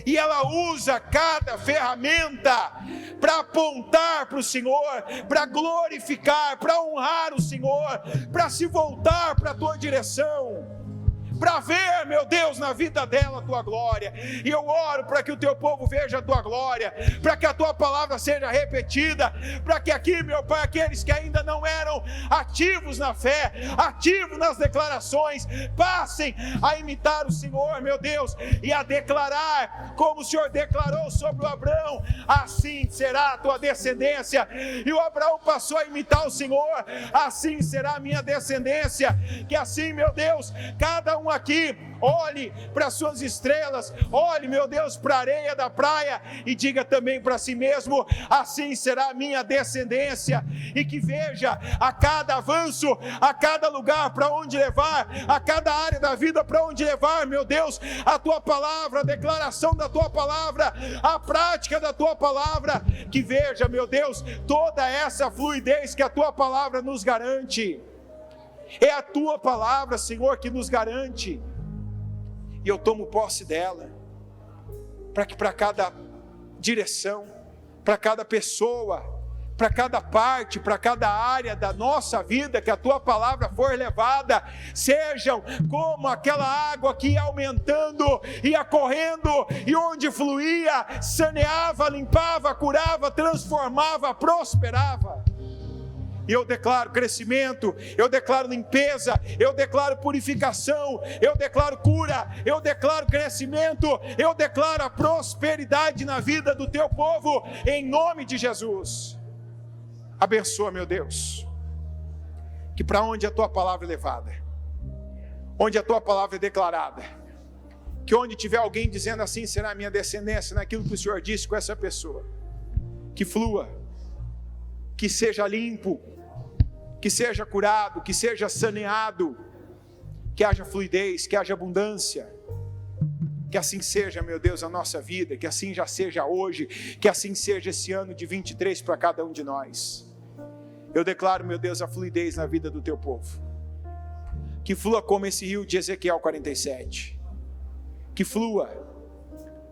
E ela usa cada ferramenta para apontar para o Senhor, para glorificar, para honrar o Senhor, para se voltar para a tua direção, para ver, meu Deus, na vida dela a tua glória. E eu oro para que o teu povo veja a tua glória, para que a tua palavra seja repetida, para que aqui, meu Pai, aqueles que ainda não eram ativos na fé, ativos nas declarações, passem a imitar o Senhor, meu Deus, e a declarar como o Senhor declarou sobre o Abraão: assim será a tua descendência. E o Abraão passou a imitar o Senhor: assim será a minha descendência. Que assim, meu Deus, cada um aqui olhe para as suas estrelas, olhe, meu Deus, para a areia da praia e diga também para si mesmo: assim será a minha descendência. E que veja a cada avanço, a cada lugar para onde levar, a cada área da vida para onde levar, meu Deus, a tua palavra, a declaração da tua palavra, a prática da tua palavra. Que veja, meu Deus, toda essa fluidez que a tua palavra nos garante. É a tua palavra, Senhor, que nos garante. E eu tomo posse dela, para que para cada direção, para cada pessoa, para cada parte, para cada área da nossa vida que a tua palavra for levada, sejam como aquela água que ia aumentando, ia correndo, e onde fluía, saneava, limpava, curava, transformava, prosperava. e eu declaro crescimento, eu declaro limpeza, eu declaro purificação, eu declaro cura, eu declaro crescimento, eu declaro a prosperidade na vida do teu povo, em nome de Jesus. Abençoa, meu Deus, que para onde a tua palavra é levada, onde a tua palavra é declarada, que onde tiver alguém dizendo assim será a minha descendência, naquilo que o Senhor disse com essa pessoa, que flua, que seja limpo, que seja curado, que seja saneado, que haja fluidez, que haja abundância, que assim seja, meu Deus, a nossa vida, que assim já seja hoje, que assim seja esse ano de 23 para cada um de nós. Eu declaro, meu Deus, a fluidez na vida do teu povo, que flua como esse rio de Ezequiel 47, que flua,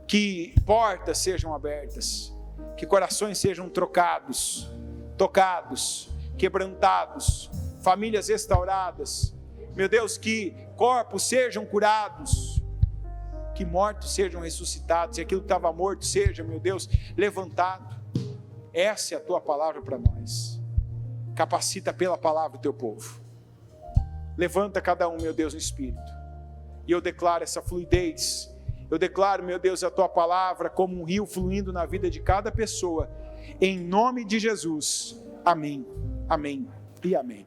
que portas sejam abertas, que corações sejam trocados, tocados, quebrantados, famílias restauradas, meu Deus, que corpos sejam curados, que mortos sejam ressuscitados, e aquilo que estava morto seja, meu Deus, levantado. Essa é a tua palavra para nós. Capacita pela palavra o teu povo. Levanta cada um, meu Deus, no Espírito. E eu declaro essa fluidez. Eu declaro, meu Deus, a tua palavra como um rio fluindo na vida de cada pessoa. Em nome de Jesus. Amém. Amém e amém.